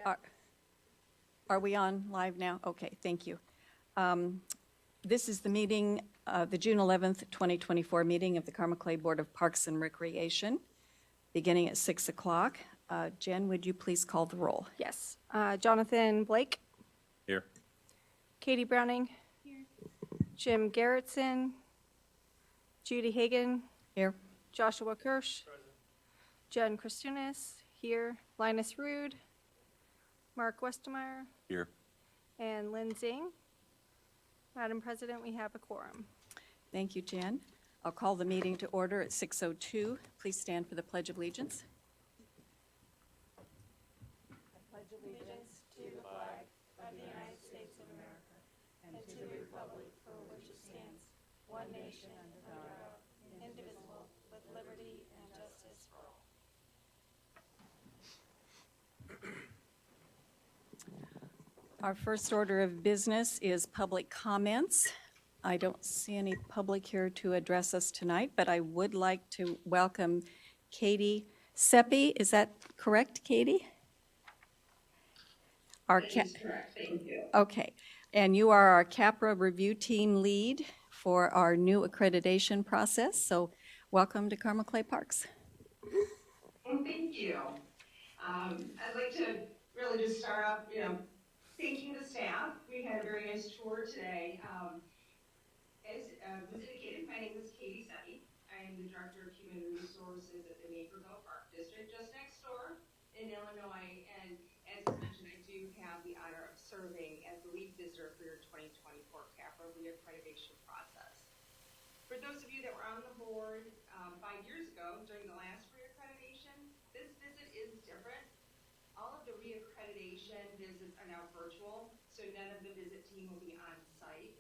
Are we on live now? Okay, thank you. This is the meeting, the June 11th, 2024 meeting of the Carmel Clay Board of Parks and Recreation, beginning at 6 o'clock. Jen, would you please call the roll? Yes. Jonathan Blake. Here. Katie Browning. Here. Jim Garrettson. Judy Hagan. Here. Joshua Kirsch. Present. Jen Christunis. Here. Linus Rude. Mark Westemeyer. Here. And Lynn Zing. Madam President, we have a quorum. Thank you, Jen. I'll call the meeting to order at 6:02. Please stand for the Pledge of Allegiance. I pledge allegiance to the flag of the United States of America and to the republic for which it stands, one nation under God, indivisible, with liberty and justice for all. Our first order of business is public comments. I don't see any public here to address us tonight, but I would like to welcome Katie Seppi. Is that correct, Katie? That is correct, thank you. Okay, and you are our CAPRA review team lead for our new accreditation process, so welcome to Carmel Clay Parks. Well, thank you. I'd like to really just start off, thanking the staff. We had a very nice tour today. As was indicated, my name is Katie Seppi. I am the Director of Human Resources at the Naperville Park District, just next door in Illinois. And as mentioned, I do have the honor of serving as the lead visitor for your 2024 CAPRA reaccreditation process. For those of you that were on the board 5 years ago during the last reaccreditation, this visit is different. All of the reaccreditation visits are now virtual, so none of the visit team will be on site.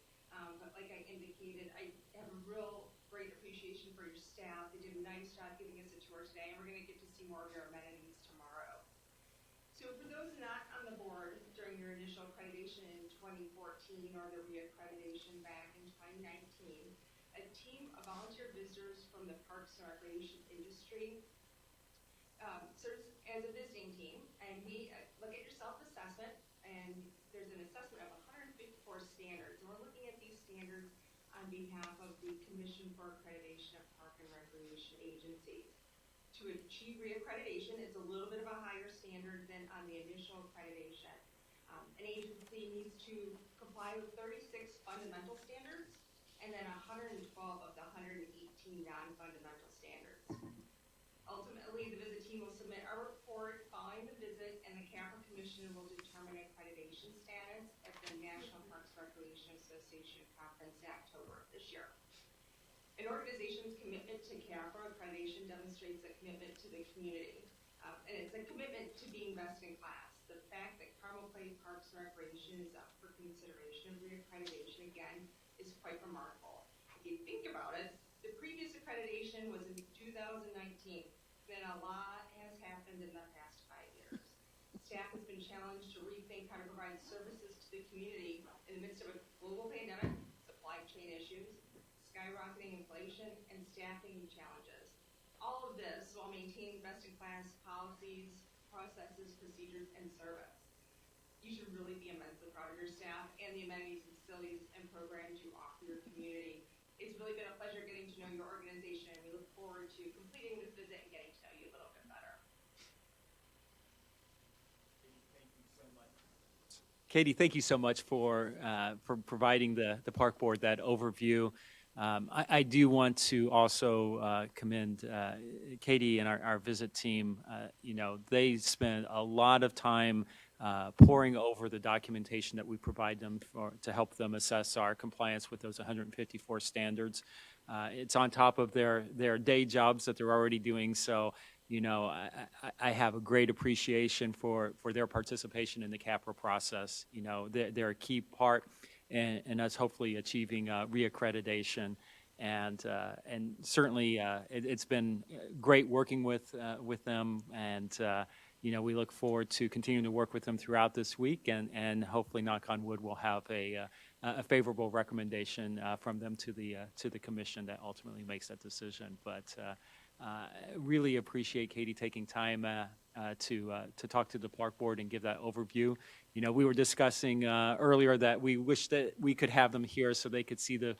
But like I indicated, I have a real great appreciation for your staff. They did a nice job giving us a tour today, and we're going to get to see more of your amenities tomorrow. So for those not on the board during your initial accreditation in 2014 or the reaccreditation back in 2019, a team of volunteer visitors from the Parks and Recreation industry serves as a visiting team, and we look at your self-assessment, and there's an assessment of 154 standards, and we're looking at these standards on behalf of the Commission for Accreditation of Park and Recreation Agencies. To achieve reaccreditation, it's a little bit of a higher standard than on the initial accreditation. An agency needs to comply with 36 fundamental standards, and then 112 of the 118 non-fundamental standards. Ultimately, the visit team will submit a report following the visit, and the CAPRA Commission will determine accreditation status at the National Parks Recreation Association Conference in October of this year. An organization's commitment to CAPRA accreditation demonstrates a commitment to the community, and it's a commitment to being best in class. The fact that Carmel Clay Parks and Recreation is up for consideration of reaccreditation again is quite remarkable. If you think about it, the previous accreditation was in 2019. And a lot has happened in the past 5 years. Staff has been challenged to rethink how to provide services to the community in the midst of a global pandemic, supply chain issues, skyrocketing inflation, and staffing challenges. All of this while maintaining best-in-class policies, processes, procedures, and service. You should really be immensely proud of your staff and the amenities, facilities, and programs you offer your community. It's really been a pleasure getting to know your organization, and we look forward to completing this visit and getting to know you a little bit better. Katie, thank you so much for providing the park board that overview. I do want to also commend Katie and our visit team. They spent a lot of time poring over the documentation that we provide them to help them assess our compliance with those 154 standards. It's on top of their day jobs that they're already doing. So, I have a great appreciation for their participation in the CAPRA process. They're a key part in us hopefully achieving reaccreditation. And certainly it's been great working with them, and we look forward to continuing to work with them throughout this week, and hopefully, knock on wood, we'll have a favorable recommendation from them to the commission that ultimately makes that decision. But Really appreciate Katie taking time to talk to the park board and give that overview. You know, we were discussing earlier that we wish that we could have them here so they could see the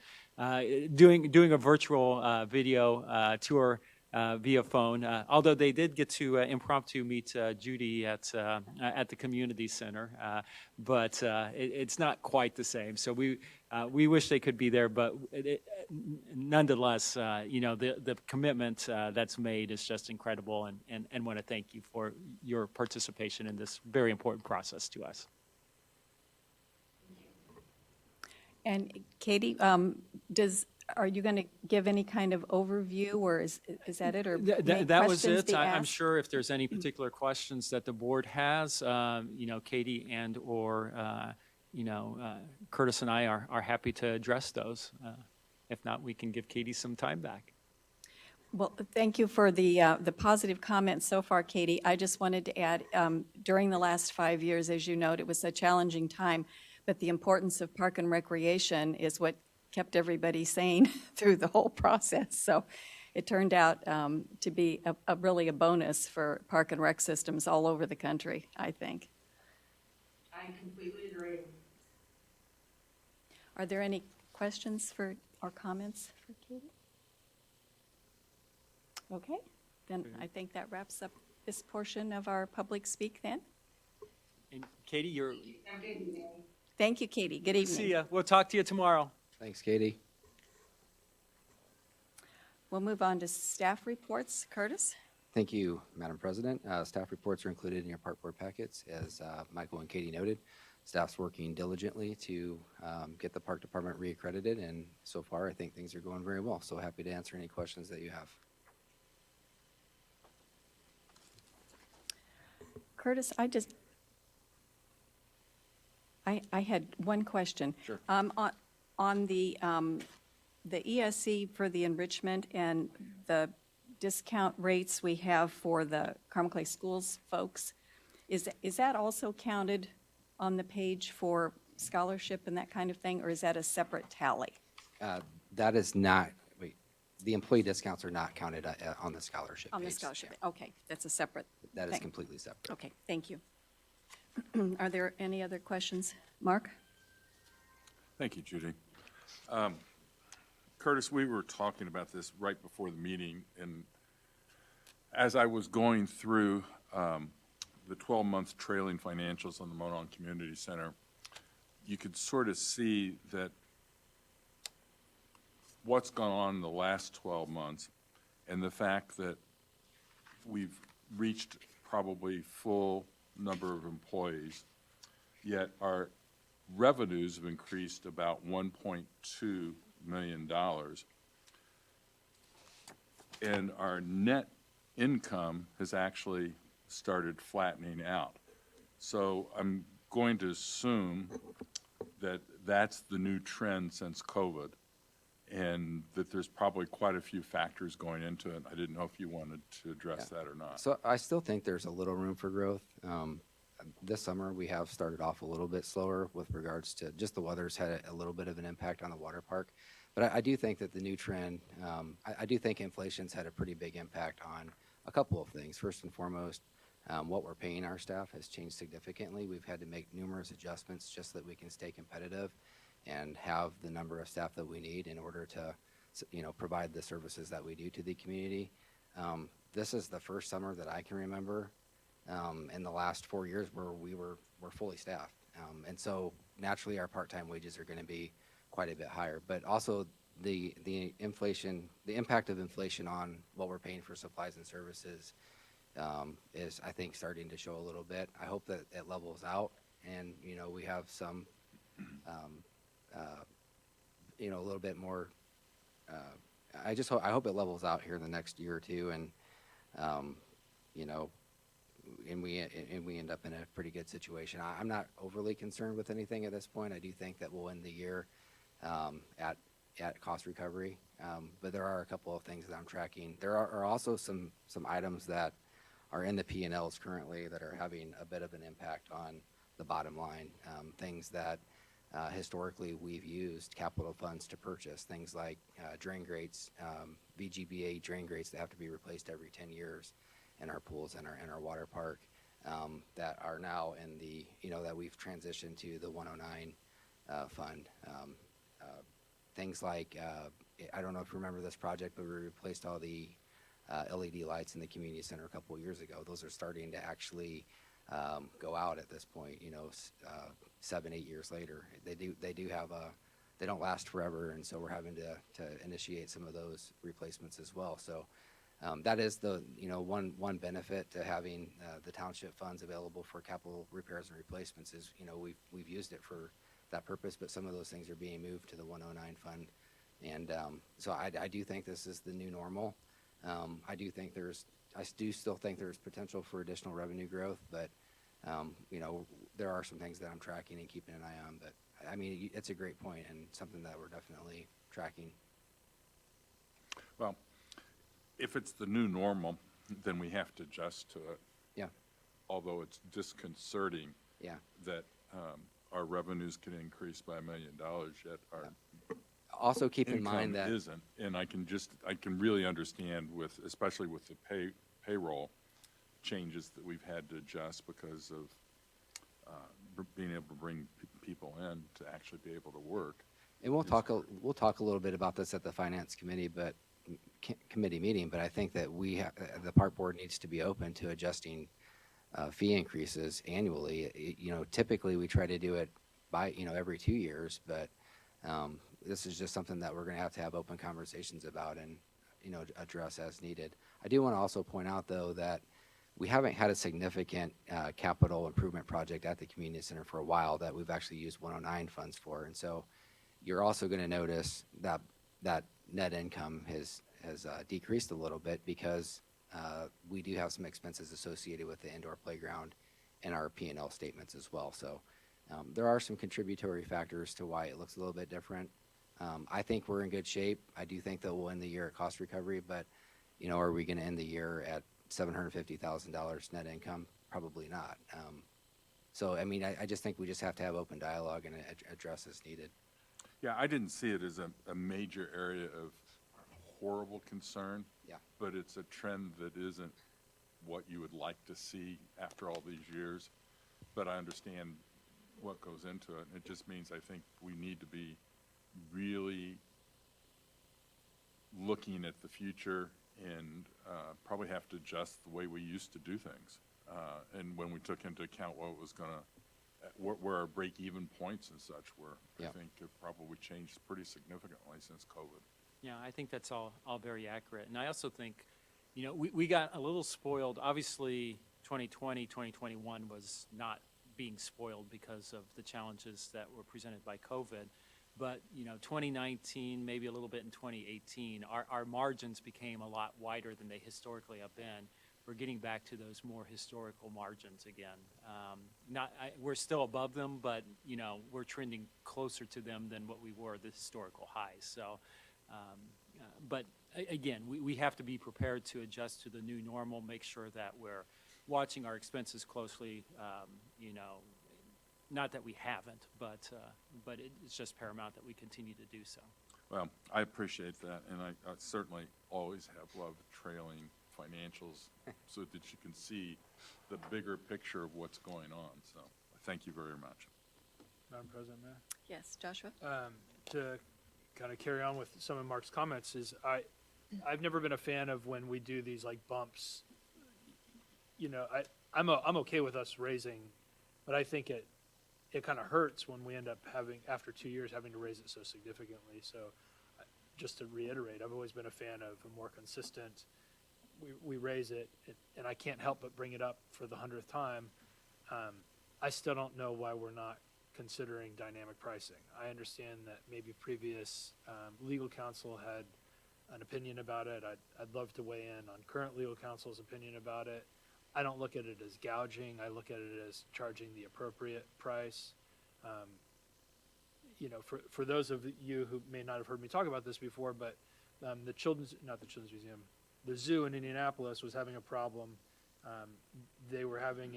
doing a virtual video tour via phone. Although they did get to impromptu meet Judy at the community center, but it's not quite the same. So we wish they could be there, but nonetheless, you know, the commitment that's made is just incredible, and want to thank you for your participation in this very important process to us. And Katie, are you going to give any kind of overview, or is that it, or make That was questions it. be I'm asked? sure if there's any particular questions that the board has, you know, Katie and or you know, Curtis and I are happy to address those. If not, we can give Katie some time back. Well, thank you for the positive comments so far, Katie. I just wanted to add, during the last 5 years, as you noted, it was a challenging time, but the importance of park and recreation is what kept everybody sane through the whole process. So it turned out to be really a bonus for park and rec systems all over the country, I think. I completely agree. Are there any questions for or comments for Katie? Okay, then I think that wraps up this portion of our public speak then. And Katie, you're, Have a good evening. Thank you, Katie. Good evening. see ya. We'll talk to you tomorrow. Thanks, Katie. We'll move on to staff reports. Curtis? Thank you, Madam President. Staff reports are included in your park board packets. As Michael and Katie noted, staff's working diligently to get the park department reaccredited, and so far I think things are going very well. So happy to answer any questions that you have. Curtis, I had one question. Sure. On the ESC for the enrichment and the discount rates we have for the Carmel Clay Schools folks, is that also counted on the page for scholarship and that kind of thing, or is that a separate tally? That is not, wait, the employee discounts are not counted on the scholarship On the page. scholarship, okay, that's a separate That is thing. completely separate. Okay, thank you. Are there any other questions? Mark? Thank you, Judy. Curtis, we were talking about this right before the meeting, and as I was going through the 12-month trailing financials on the Monon Community Center, you could sort of see that what's gone on in the last 12 months and the fact that we've reached probably full number of employees, yet our revenues have increased about $1.2 million, and our net income has actually started flattening out. So I'm going to assume that that's the new trend since COVID, and that there's probably quite a few factors going into it. I didn't know if you wanted to address that or not. So I still think there's a little room for growth. This summer, we have started off a little bit slower with regards to just the weather's had a little bit of an impact on the water park. But I do think that the new trend, I do think inflation's had a pretty big impact on a couple of things. First and foremost, what we're paying our staff has changed significantly. We've had to make numerous adjustments just so that we can stay competitive and have the number of staff that we need in order to, you know, provide the services that we do to the community. This is the first summer that I can remember in the last 4 years where we're fully staffed. And so naturally our part-time wages are going to be quite a bit higher, but also the inflation, the impact of inflation on what we're paying for supplies and services is, I think, starting to show a little bit. I hope that it levels out and, you know, we have some, you know, a little bit more, I hope it levels out here in the next year or two, and, you know, and we end up in a pretty good situation. I'm not overly concerned with anything at this point. I do think that we'll end the year at cost recovery, but there are a couple of things that I'm tracking. There are also some items that are in the P&Ls currently that are having a bit of an impact on the bottom line. Things that historically, we've used capital funds to purchase things like drain grates, VGBA drain grates that have to be replaced every 10 years in our pools and our water park, that are now in the, that we've transitioned to the 109 fund. Things like, I don't know if you remember this project, but we replaced all the LED lights in the community center a couple of years ago. Those are starting to actually go out at this point, 7, 8 years later. They do have they don't last forever, and so we're having to initiate some of those replacements as well. So that is the, one benefit to having the township funds available for capital repairs and replacements is, we've used it for that purpose, but some of those things are being moved to the 109 fund. And so I do think this is the new normal. I do still think there's potential for additional revenue growth, but there are some things that I'm tracking and keeping an eye on. But I mean, it's a great point and something that we're definitely tracking. Well, if it's the new normal, then we have to adjust to it. Yeah, Although it's disconcerting yeah. that our revenues can increase by $1 million, yet our Also keep in mind income that, isn't. And I can really understand especially with the payroll changes that we've had to adjust because of being able to bring people in to actually be able to work. and we'll talk a little bit about this at the finance committee, committee meeting, but I think that the park board needs to be open to adjusting fee increases annually. Typically we try to do it by, every 2 years, but this is just something that we're going to have open conversations about and, address as needed. I do want to also point out, though, that we haven't had a significant capital improvement project at the community center for a while that we've actually used 109 funds for. And so you're also going to notice that net income has decreased a little bit because we do have some expenses associated with the indoor playground in our P&L statements as well. So there are some contributory factors to why it looks a little bit different. I think we're in good shape. I do think that we'll end the year at cost recovery, but are we going to end the year at $750,000 net income? Probably not. So, I mean, I just think we just have to have open dialogue and address as needed. Yeah, I didn't see it as a major area of horrible concern. Yeah. But it's a trend that isn't what you would like to see after all these years. But I understand what goes into it. It just means I think we need to be really looking at the future and probably have to adjust the way we used to do things. And when we took into account what was going to, where our break-even points and such were, I Yep. think it probably changed pretty significantly since COVID. Yeah, I think that's all very accurate. And I also think, we got a little spoiled. Obviously, 2020, 2021 was not being spoiled because of the challenges that were presented by COVID. But, 2019, maybe a little bit in 2018, our margins became a lot wider than they historically have been. We're getting back to those more historical margins again. We're still above them, but, we're trending closer to them than what we were, the historical highs. So, but again, we have to be prepared to adjust to the new normal, make sure that we're watching our expenses closely, not that we haven't, but it's just paramount that we continue to do so. Well, I appreciate that, and I certainly always have loved trailing financials so that you can see the bigger picture of what's going on. So thank you very much. Madam President, Mayor? Yes, Joshua? To kind of carry on with some of Mark's comments is I've never been a fan of when we do these like bumps. I'm okay with us raising, but I think it kind of hurts when we end up after 2 years, having to raise it so significantly. So just to reiterate, I've always been a fan of a more consistent, we raise it, and I can't help but bring it up for the 100th time. I still don't know why we're not considering dynamic pricing. I understand that maybe previous legal counsel had an opinion about it. I'd love to weigh in on current legal counsel's opinion about it. I don't look at it as gouging. I look at it as charging the appropriate price. For those of you who may not have heard me talk about this before, but the Museum, the zoo in Indianapolis was having a problem. They were having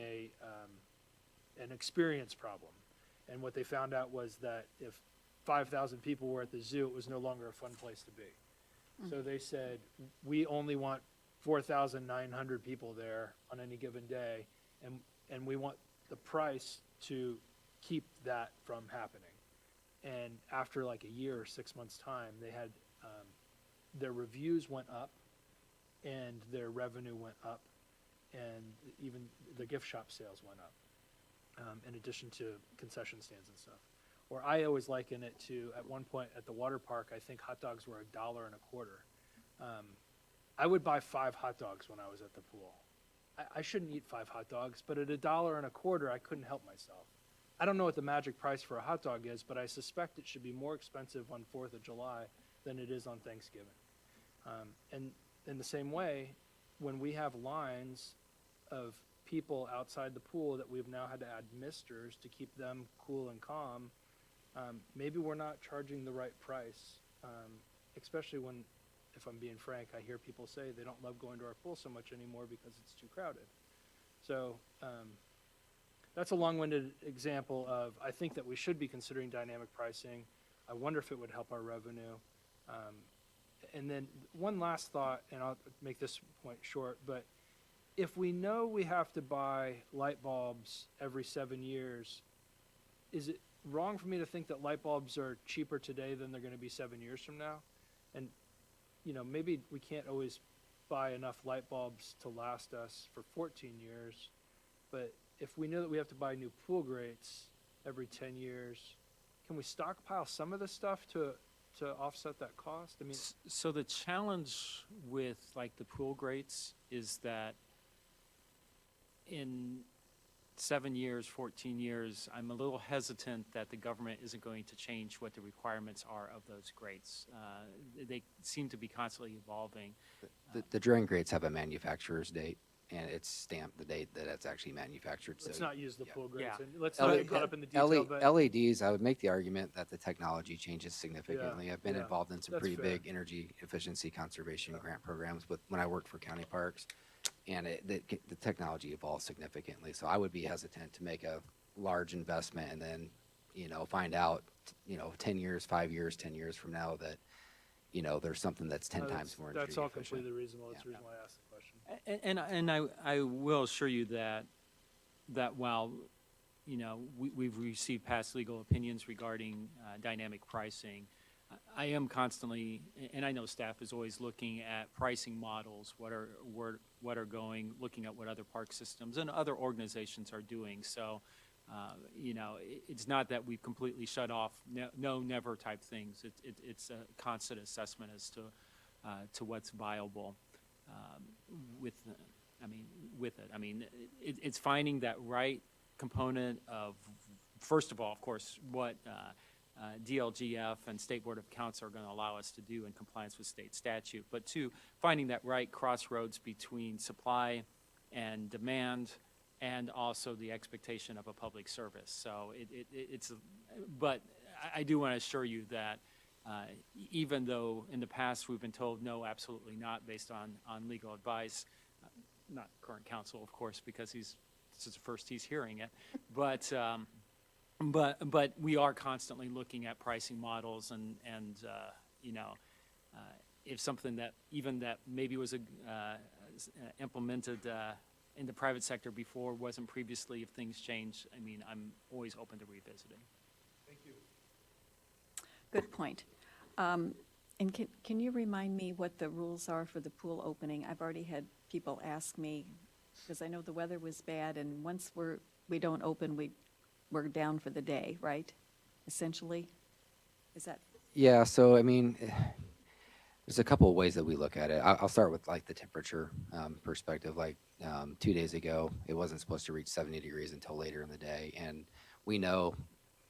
an experience problem. And what they found out was that if 5,000 people were at the zoo, it was no longer a fun place to be. So they said, we only want 4,900 people there on any given day, and we want the price to keep that from happening. And after like a year or 6 months' time, they had, their reviews went up, and their revenue went up, and even the gift shop sales went up, in addition to concession stands and stuff. Or I always liken it to, at one point at the water park, I think hot dogs were $1.25. I would buy 5 hot dogs when I was at the pool. I shouldn't eat 5 hot dogs, but at $1.25, I couldn't help myself. I don't know what the magic price for a hot dog is, but I suspect it should be more expensive on 4th of July than it is on Thanksgiving. And in the same way, when we have lines of people outside the pool that we've now had to add misters to keep them cool and calm, maybe we're not charging the right price, especially when, if I'm being frank, I hear people say they don't love going to our pool so much anymore because it's too crowded. So that's a long-winded example of, I think that we should be considering dynamic pricing. I wonder if it would help our revenue. And then one last thought, and I'll make this point short, but if we know we have to buy light bulbs every 7 years, is it wrong for me to think that light bulbs are cheaper today than they're going to be 7 years from now? And, you know, maybe we can't always buy enough light bulbs to last us for 14 years, but if we know that we have to buy new pool grates every 10 years, can we stockpile some of this stuff to offset that cost? I mean, So the challenge with like the pool grates is that in 7 years, 14 years, I'm a little hesitant that the government isn't going to change what the requirements are of those grates. They seem to be constantly evolving. The drain grates have a manufacturer's date, and it's stamped the date that it's actually manufactured. let's So not use the pool grates. Yeah. And let's not get caught up in the detail, but LEDs, I would make the argument that the technology changes significantly. I've been yeah, involved in some that's pretty fair. big energy efficiency conservation grant programs when I worked for county parks, and the technology evolves significantly. So I would be hesitant to make a large investment and then, find out, 10 years, 5 years, 10 years from now that, there's something that's 10 no, times more energy that's all efficient. completely reasonable. That's the Yeah. reason why I asked the question. And I will assure you that while, we've received past legal opinions regarding dynamic pricing, I am constantly, and I know staff is always looking at pricing models, looking at what other park systems and other organizations are doing. So, it's not that we've completely shut off no, never type things. It's a constant assessment as to what's viable with it. I mean, it's finding that right component of, first of all, of course, what DLGF and State Board of Accounts are going to allow us to do in compliance with state statute, but two, finding that right crossroads between supply and demand, and also the expectation of a public service. So but I do want to assure you that even though in the past we've been told no, absolutely not, based on legal advice, not current counsel, of course, because this is the first he's hearing it, but we are constantly looking at pricing models and if something that maybe was implemented in the private sector before wasn't previously, if things change, I mean, I'm always open to revisiting. Thank you. Good point. And can you remind me what the rules are for the pool opening? I've already had people ask me, because I know the weather was bad, and once we don't open, we're down for the day, right? Essentially? Is that? Yeah, so I mean, there's a couple of ways that we look at it. I'll start with like the temperature perspective. Like 2 days ago, it wasn't supposed to reach 70 degrees until later in the day, and we know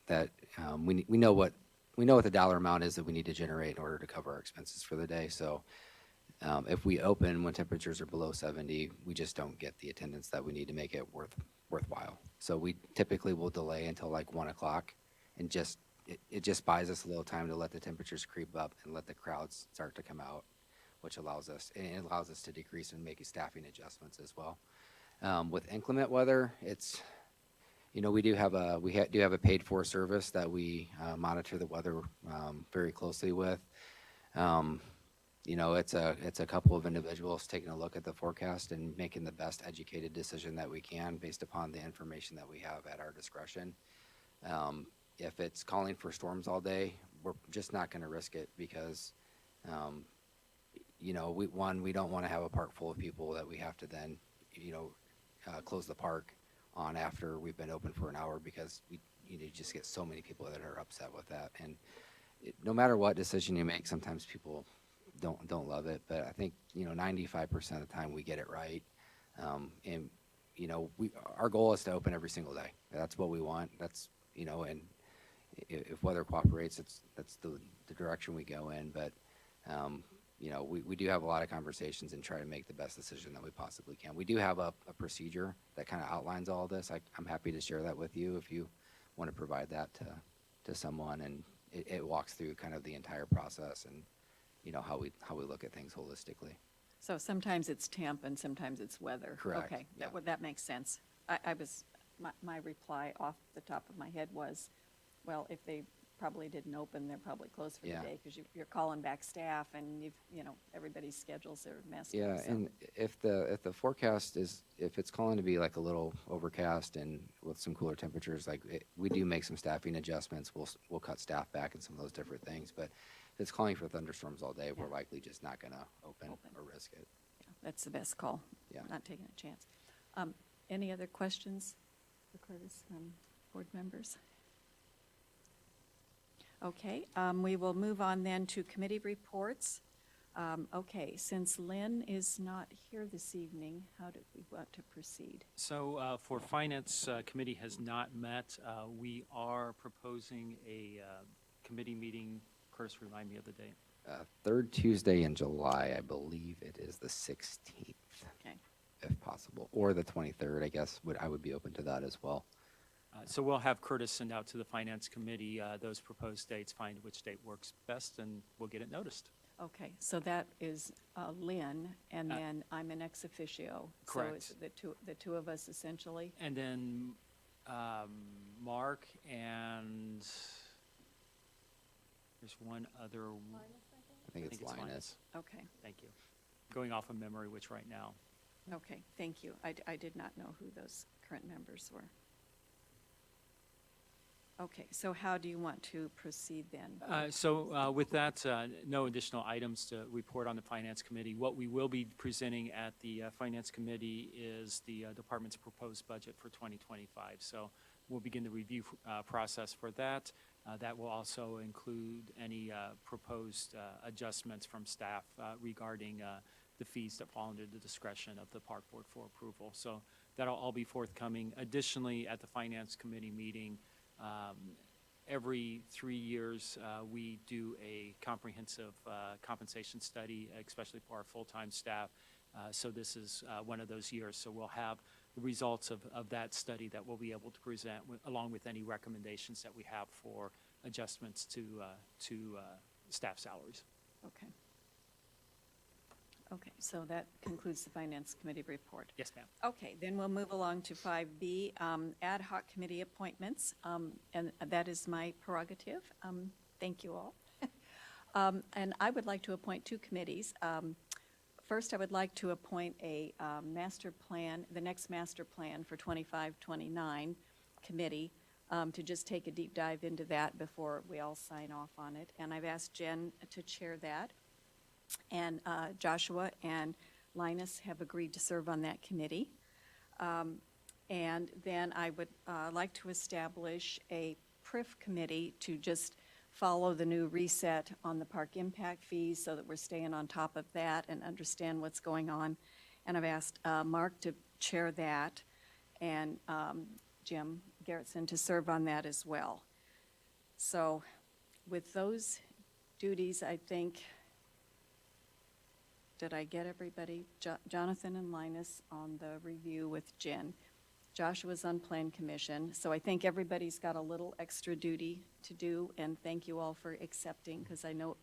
that we know what the dollar amount is that we need to generate in order to cover our expenses for the day. So if we open when temperatures are below 70, we just don't get the attendance that we need to make it worthwhile. So we typically will delay until like 1 o'clock, and it just buys us a little time to let the temperatures creep up and let the crowds start to come out, which allows us to decrease and make staffing adjustments as well. With inclement weather, We do have a paid-for service that we monitor the weather very closely with. It's a couple of individuals taking a look at the forecast and making the best educated decision that we can based upon the information that we have at our discretion. If it's calling for storms all day, we're just not going to risk it because, we don't want to have a park full of people that we have to then, close the park on after we've been open for an hour because you just get so many people that are upset with that. And no matter what decision you make, sometimes people don't love it, but I think 95% of the time we get it right. And our goal is to open every single day. That's what we want. That's and if weather cooperates, that's the direction we go in. But we do have a lot of conversations and try to make the best decision that we possibly can. We do have a procedure that kind of outlines all this. I'm happy to share that with you if you want to provide that to someone, and it walks through kind of the entire process and how we look at things holistically. So sometimes it's temp and sometimes it's weather. Correct, Okay, yeah. that makes sense. My reply off the top of my head was, well, if they probably didn't open, they're probably closed for the Yeah. day because you're calling back staff and everybody's schedules are messed up. Yeah, so- and if the forecast if it's calling to be like a little overcast and with some cooler temperatures, we do make some staffing adjustments. We'll cut staff back and some of those different things. But if it's calling for thunderstorms all day, we're likely just not going to open or risk it. Yeah, that's the best call. Yeah. Not taking a chance. Any other questions for Curtis from board members? Okay, we will move on then to committee reports. Okay, since Lynn is not here this evening, how do we want to proceed? So for Finance Committee has not met, we are proposing a committee meeting. Curtis, remind me of the date. Third Tuesday in July, I believe it is the 16th, Okay, if possible, or the 23rd, I guess. I would be open to that as well. So we'll have Curtis send out to the Finance Committee those proposed dates, find which date works best, and we'll get it noticed. okay, so that is Lynn, and Uh, then I'm an ex officio. correct. So it's the two of us essentially? And then Mark and there's one other, I think it's Linus. Linus. Okay, Thank you. Going off of memory, which right now. okay, thank you. I did not know who those current members were. Okay, so how do you want to proceed then? So with that, no additional items to report on the Finance Committee. What we will be presenting at the Finance Committee is the department's proposed budget for 2025. So we'll begin the review process for that. That will also include any proposed adjustments from staff regarding the fees that fall under the discretion of the Park Board for approval. So that'll all be forthcoming. Additionally, at the Finance Committee meeting, every 3 years, we do a comprehensive compensation study, especially for our full-time staff. So this is one of those years. So we'll have the results of that study that we'll be able to present along with any recommendations that we have for adjustments to staff salaries. Okay. Okay, so that concludes the Finance Committee report. Yes, ma'am. Okay, then we'll move along to 5B, ad hoc committee appointments, and that is my prerogative. Thank you all. And I would like to appoint two committees. First, I would like to appoint a master plan, the next master plan for 25-29 committee, to just take a deep dive into that before we all sign off on it. And I've asked Jen to chair that. And Joshua and Linus have agreed to serve on that committee. And then I would like to establish a PRIF committee to just follow the new reset on the park impact fees so that we're staying on top of that and understand what's going on. And I've asked Mark to chair that and Jim Garrettson to serve on that as well. So with those duties, I think, did I get everybody? Jonathan and Linus on the review with Jen. Joshua's on Plan Commission. So I think everybody's got a little extra duty to do, and thank you all for accepting, because I know,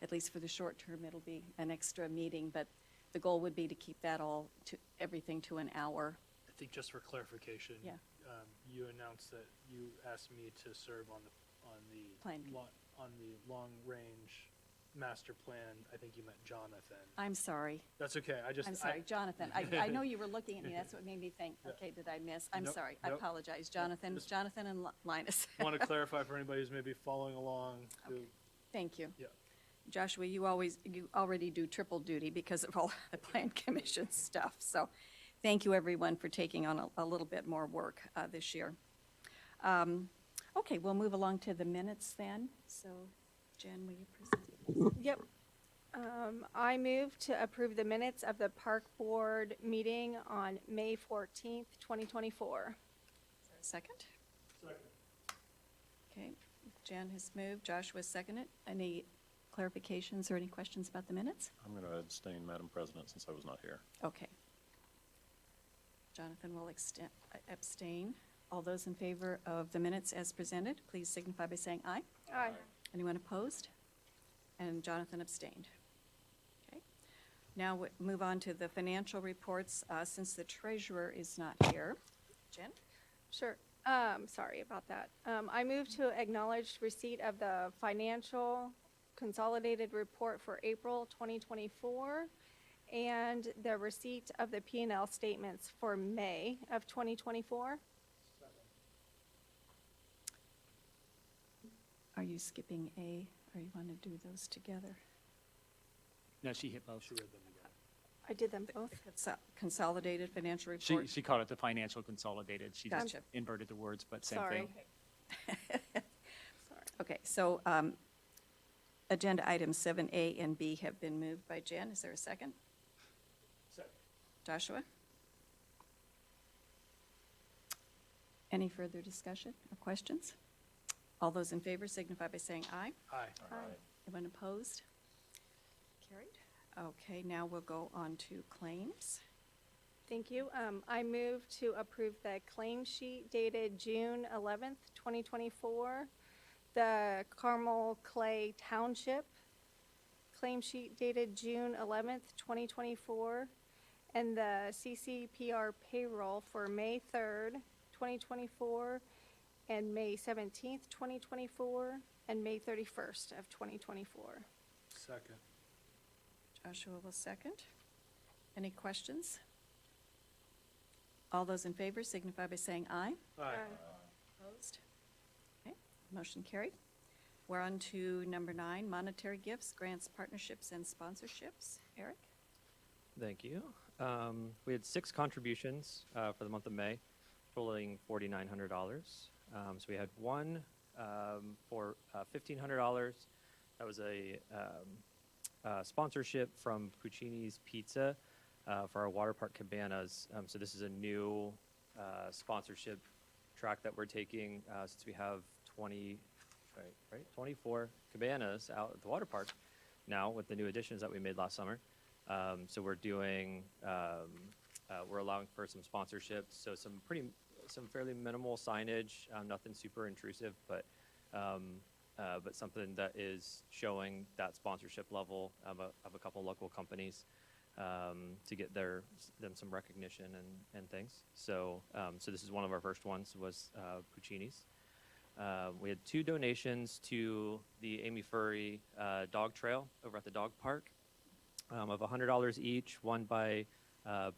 at least for the short term, it'll be an extra meeting, but the goal would be to keep that everything to an hour. I think just for clarification. Yeah. you announced that you asked me to serve on Plan. on the long-range master plan. I think you meant Jonathan. I'm sorry. That's okay. I'm sorry, Jonathan. I know you were looking at me. That's what made me think, Yeah. okay, did I miss? I'm Nope, sorry. I nope. apologize. Jonathan, just- Jonathan and Linus. Want to clarify for anybody who's maybe following along. Who, Thank you. yeah. Joshua, you already do triple duty because of all the plan commission stuff. So thank you, everyone, for taking on a little bit more work this year. Okay, we'll move along to the minutes then. So Jen, will you present? Yep. I move to approve the minutes of the Park Board meeting on May 14th, 2024. Is there a second? Okay, Jen has moved, Joshua seconded. Any clarifications or any questions about the minutes? I'm going to abstain, Madam President, since I was not here. Okay. Jonathan will abstain. All those in favor of the minutes as presented, please signify by saying aye. Aye. Anyone opposed? And Jonathan abstained. Okay. Now we move on to the financial reports, since the treasurer is not here. Jen? Sure. Sorry about that. I move to acknowledge receipt of the financial consolidated report for April 2024 and the receipt of the P&L statements for May of 2024. Are you skipping A, or you want to do those together? No, she hit both. She read them together. I did them both. Consolidated financial She, report? she called it the financial consolidated. She just Gotcha. inverted the words, but same Sorry. thing. Sorry. Okay, so agenda items 7A and B have been moved by Jen. Is there a second? Second. Joshua? Any further discussion or questions? All those in favor signify by saying aye. Aye. Aye. Anyone opposed? Carried. Okay, now we'll go on to claims. Thank you. I move to approve the claim sheet dated June 11th, 2024. The Carmel Clay Township claim sheet dated June 11th, 2024. And the CCPR payroll for May 3rd, 2024, and May 17th, 2024, and May 31st of 2024. Second. Joshua will second. Any questions? All those in favor signify by saying aye. Aye. Opposed? Okay, motion carried. We're on to number 9, monetary gifts, grants, partnerships, and sponsorships. Eric? Thank you. We had 6 contributions for the month of May, totaling $4,900. So we had one for $1,500. That was a sponsorship from Puccini's Pizza for our water park cabanas. So this is a new sponsorship track that we're taking since we have 24 cabanas out at the water park now with the new additions that we made last summer. So we're doing, we're allowing for some sponsorships, so some fairly minimal signage, nothing super intrusive, but something that is showing that sponsorship level of a couple local companies to get them some recognition and things. So this is one of our first ones, was Puccini's. We had 2 donations to the Amy Furry Dog Trail over at the dog park of $100 each, one by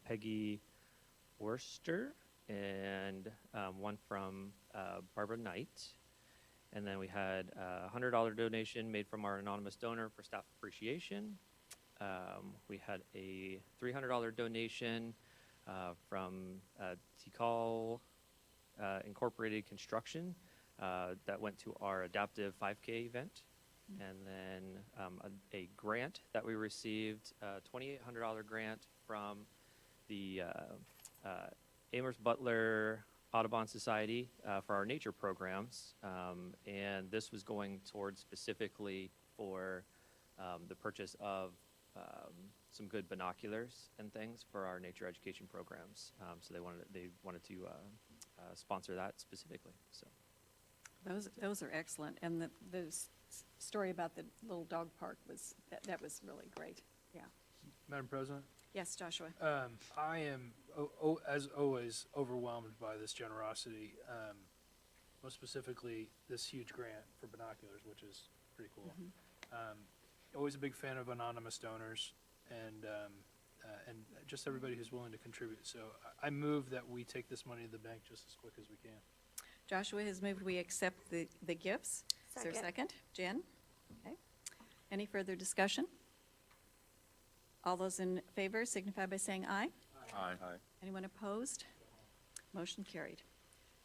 Peggy Worcester and one from Barbara Knight. And then we had a $100 donation made from our anonymous donor for staff appreciation. We had a $300 donation from Tikal Incorporated Construction that went to our adaptive 5K event. And then a grant that we received, a $2,800 grant from the Amherst Butler Audubon Society for our nature programs. And this was going towards specifically for the purchase of some good binoculars and things for our nature education programs. So they wanted to sponsor that specifically. So Those are excellent, and the story about the little dog park that was really great. Yeah. Madam President? Yes, Joshua. I am, as always, overwhelmed by this generosity. Most specifically, this huge grant for binoculars, which is pretty cool. Always a big fan of anonymous donors and just everybody who's willing to contribute. So I move that we take this money to the bank just as quick as we can. Joshua has moved, we accept the gifts. Is there a second? Jen? Okay. Any further discussion? All those in favor signify by saying aye. Aye. Anyone opposed? Motion carried.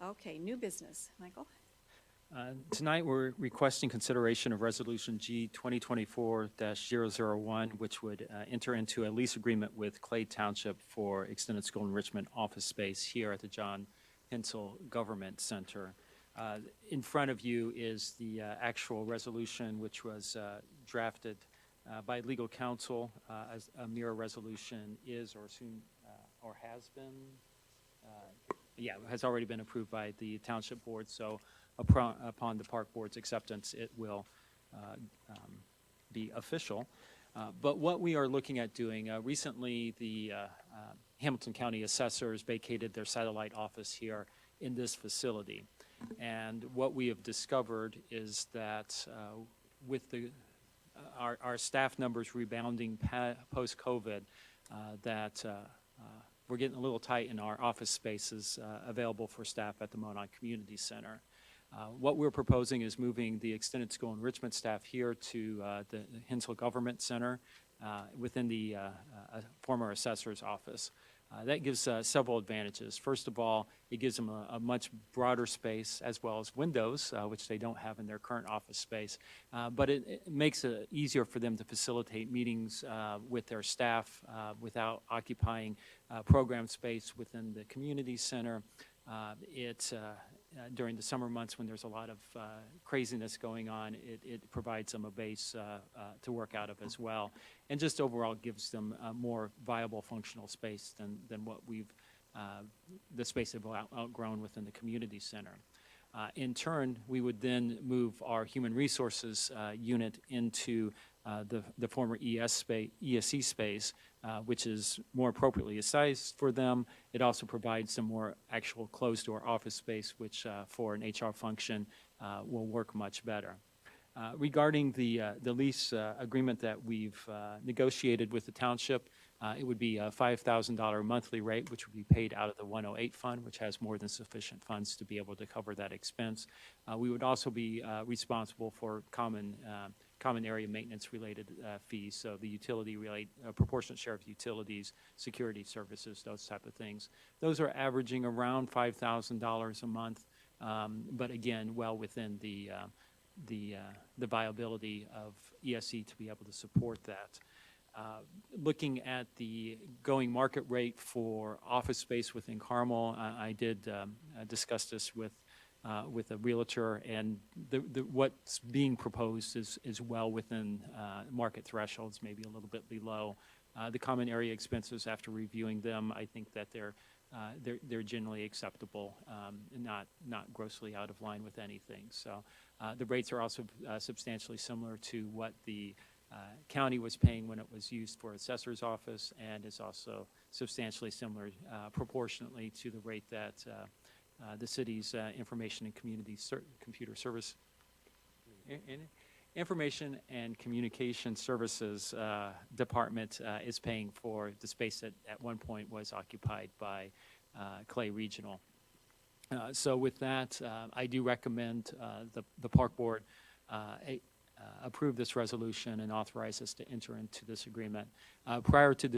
Okay, new business. Michael? Tonight, we're requesting consideration of Resolution G 2024-001, which would enter into a lease agreement with Clay Township for extended school enrichment office space here at the John Hensel Government Center. In front of you is the actual resolution, which was drafted by legal counsel as a mirror resolution is or soon or has been, has already been approved by the Township Board. So upon the Park Board's acceptance, it will be official. But what we are looking at doing, recently the Hamilton County Assessors vacated their satellite office here in this facility. And what we have discovered is that with our staff numbers rebounding post-COVID, that we're getting a little tight in our office spaces available for staff at the Monon Community Center. What we're proposing is moving the extended school enrichment staff here to the Hensel Government Center within the former assessor's office. That gives several advantages. First of all, it gives them a much broader space as well as windows, which they don't have in their current office space. But it makes it easier for them to facilitate meetings with their staff without occupying program space within the community center. During the summer months when there's a lot of craziness going on, it provides them a base to work out of as well. And just overall gives them a more viable functional space than what the space they've outgrown within the community center. In turn, we would then move our human resources unit into the former ESC space, which is more appropriately sized for them. It also provides some more actual closed-door office space, which for an HR function will work much better. Regarding the lease agreement that we've negotiated with the township, it would be a $5,000 monthly rate, which would be paid out of the 108 fund, which has more than sufficient funds to be able to cover that expense. We would also be responsible for common area maintenance related fees, so the utility proportionate share of utilities, security services, those type of things. Those are averaging around $5,000 a month, but again, well within the viability of ESC to be able to support that. Looking at the going market rate for office space within Carmel, I did discuss this with a realtor, and what's being proposed is well within market thresholds, maybe a little bit below. The common area expenses, after reviewing them, I think that they're generally acceptable, not grossly out of line with anything. So the rates are also substantially similar to what the county was paying when it was used for assessor's office, and is also substantially similar proportionately to the rate that the city's Information and Communication Services Department is paying for the space that at one point was occupied by Clay Regional. So with that, I do recommend the Park Board approve this resolution and authorize us to enter into this agreement. Prior to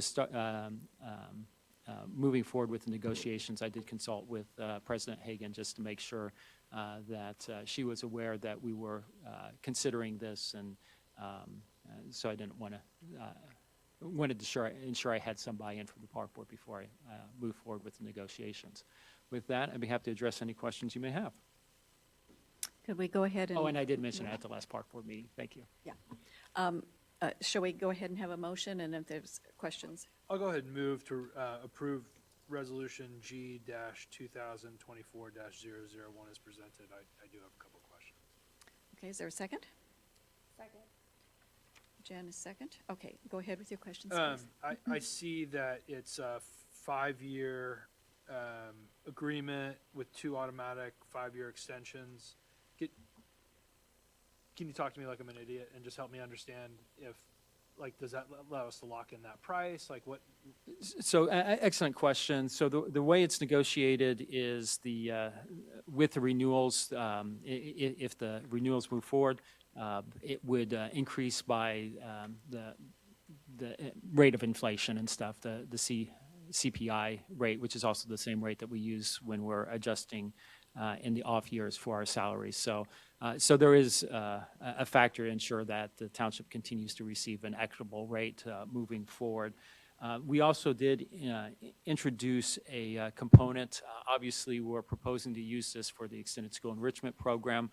moving forward with the negotiations, I did consult with President Hagan just to make sure that she was aware that we were considering this, and so I didn't wanted to ensure I had some buy-in from the Park Board before I move forward with the negotiations. With that, I'd be happy to address any questions you may have. Could we go ahead and? Oh, and I did mention it at the last Park Board meeting. Thank you. Yeah. Shall we go ahead and have a motion, and if there's questions? I'll go ahead and move to approve Resolution G-2024-001 as presented. I do have a couple questions. Okay, is there a second? Second. Janice, second. Okay, go ahead with your questions, please. I see that it's a 5-year agreement with 2 automatic 5-year extensions. Can you talk to me like I'm an idiot and just help me understand if, like, does that allow us to lock in that price? Like, what? So, excellent question. So the way it's negotiated is with the renewals, if the renewals move forward, it would increase by the rate of inflation and stuff, the CPI rate, which is also the same rate that we use when we're adjusting in the off years for our salaries. So there is a factor to ensure that the township continues to receive an equitable rate moving forward. We also did introduce a component. Obviously, we're proposing to use this for the Extended School Enrichment Program,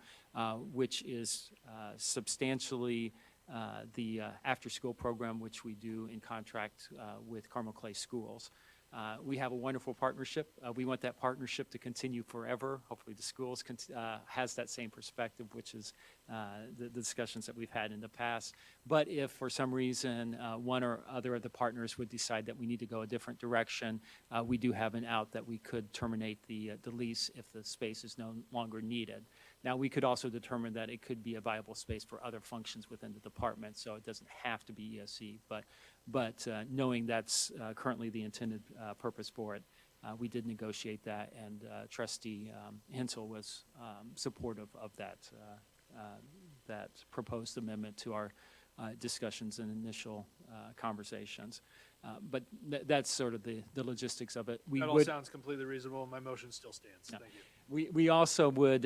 which is substantially the after-school program, which we do in contract with Carmel Clay Schools. We have a wonderful partnership. We want that partnership to continue forever. Hopefully the schools has that same perspective, which is the discussions that we've had in the past. But if for some reason one or other of the partners would decide that we need to go a different direction, we do have an out that we could terminate the lease if the space is no longer needed. Now, we could also determine that it could be a viable space for other functions within the department, so it doesn't have to be ESE. But knowing that's currently the intended purpose for it, we did negotiate that, and Trustee Hensel was supportive of that proposed amendment to our discussions and initial conversations. But that's sort of the logistics of it. That all sounds completely reasonable. My motion still stands. No. Thank you. We also would,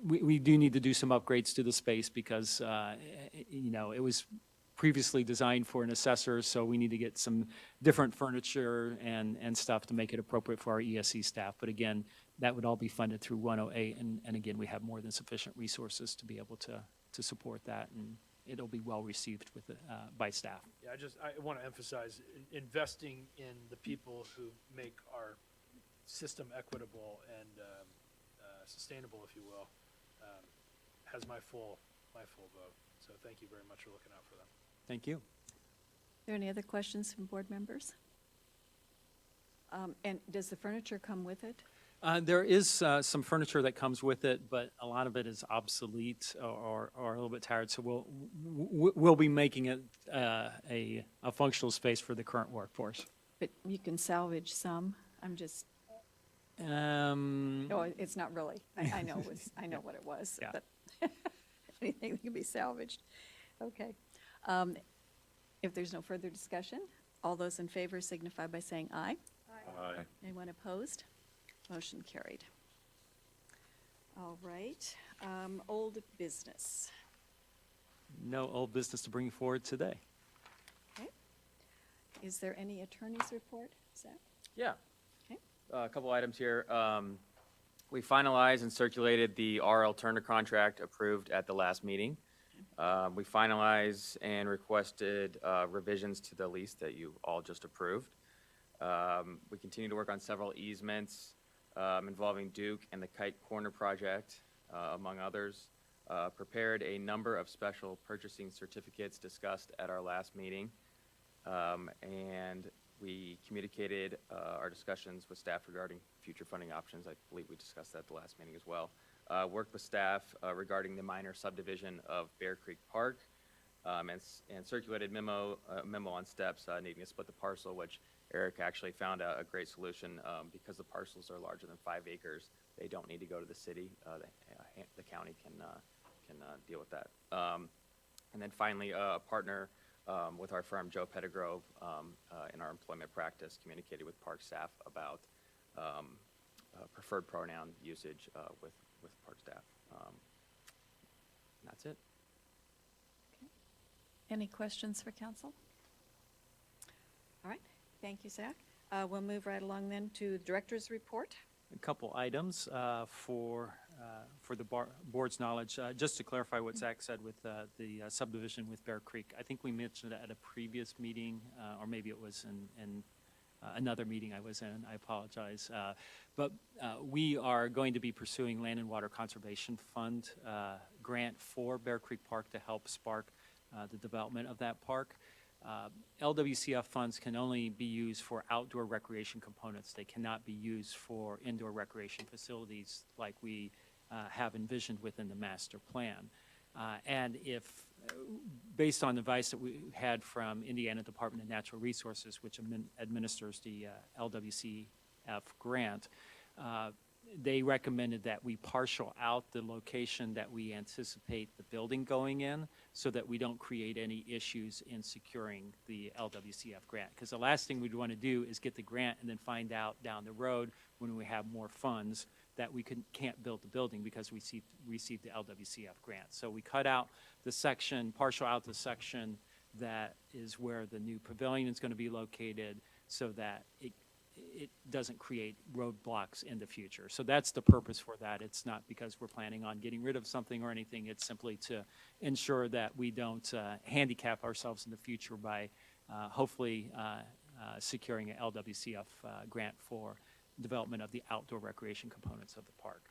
we do need to do some upgrades to the space because, it was previously designed for an assessor, so we need to get some different furniture and stuff to make it appropriate for our ESE staff. But again, that would all be funded through 108, and again, we have more than sufficient resources to be able to support that, and it'll be well received by staff. Yeah, I want to emphasize investing in the people who make our system equitable and sustainable, if you will, has my full vote. So thank you very much for looking out for them. Thank you. Are there any other questions from board members? And does the furniture come with it? There is some furniture that comes with it, but a lot of it is obsolete or a little bit tired. So we'll be making it a functional space for the current workforce. But you can salvage some. I'm just, Um, no, it's not really. I know I know what it was. Yeah. But anything that can be salvaged. Okay. If there's no further discussion, all those in favor signify by saying aye. Aye. Anyone opposed? Motion carried. All right. Old business. No old business to bring forward today. Okay. Is there any attorney's report, Zach? Yeah. Okay. A couple items here. We finalized and circulated the RL Turner contract approved at the last meeting. We finalized and requested revisions to the lease that you all just approved. We continue to work on several easements involving Duke and the Kite Corner project, among others. Prepared a number of special purchasing certificates discussed at our last meeting. And we communicated our discussions with staff regarding future funding options. I believe we discussed that at the last meeting as well. Worked with staff regarding the minor subdivision of Bear Creek Park, and circulated memo on steps needing to split the parcel, which Eric actually found a great solution because the parcels are larger than 5 acres. They don't need to go to the city. The county can deal with that. And then finally, a partner with our firm, Joe Pettigrove, in our employment practice, communicated with park staff about preferred pronoun usage with park staff. And that's it. Any questions for council? All right. Thank you, Zach. We'll move right along then to director's report. A couple items for the board's knowledge. Just to clarify what Zach said with the subdivision with Bear Creek, I think we mentioned it at a previous meeting, or maybe it was in another meeting I was in. I apologize. But we are going to be pursuing Land and Water Conservation Fund grant for Bear Creek Park to help spark the development of that park. LWCF funds can only be used for outdoor recreation components. They cannot be used for indoor recreation facilities like we have envisioned within the master plan. And if, based on the advice that we had from Indiana Department of Natural Resources, which administers the LWCF grant, they recommended that we partial out the location that we anticipate the building going in so that we don't create any issues in securing the LWCF grant. Because the last thing we'd want to do is get the grant and then find out down the road when we have more funds that we can't build the building because we received the LWCF grant. So we cut out the section, partial out the section that is where the new pavilion is going to be located so that it doesn't create roadblocks in the future. So that's the purpose for that. It's not because we're planning on getting rid of something or anything. It's simply to ensure that we don't handicap ourselves in the future by hopefully securing an LWCF grant for development of the outdoor recreation components of the park.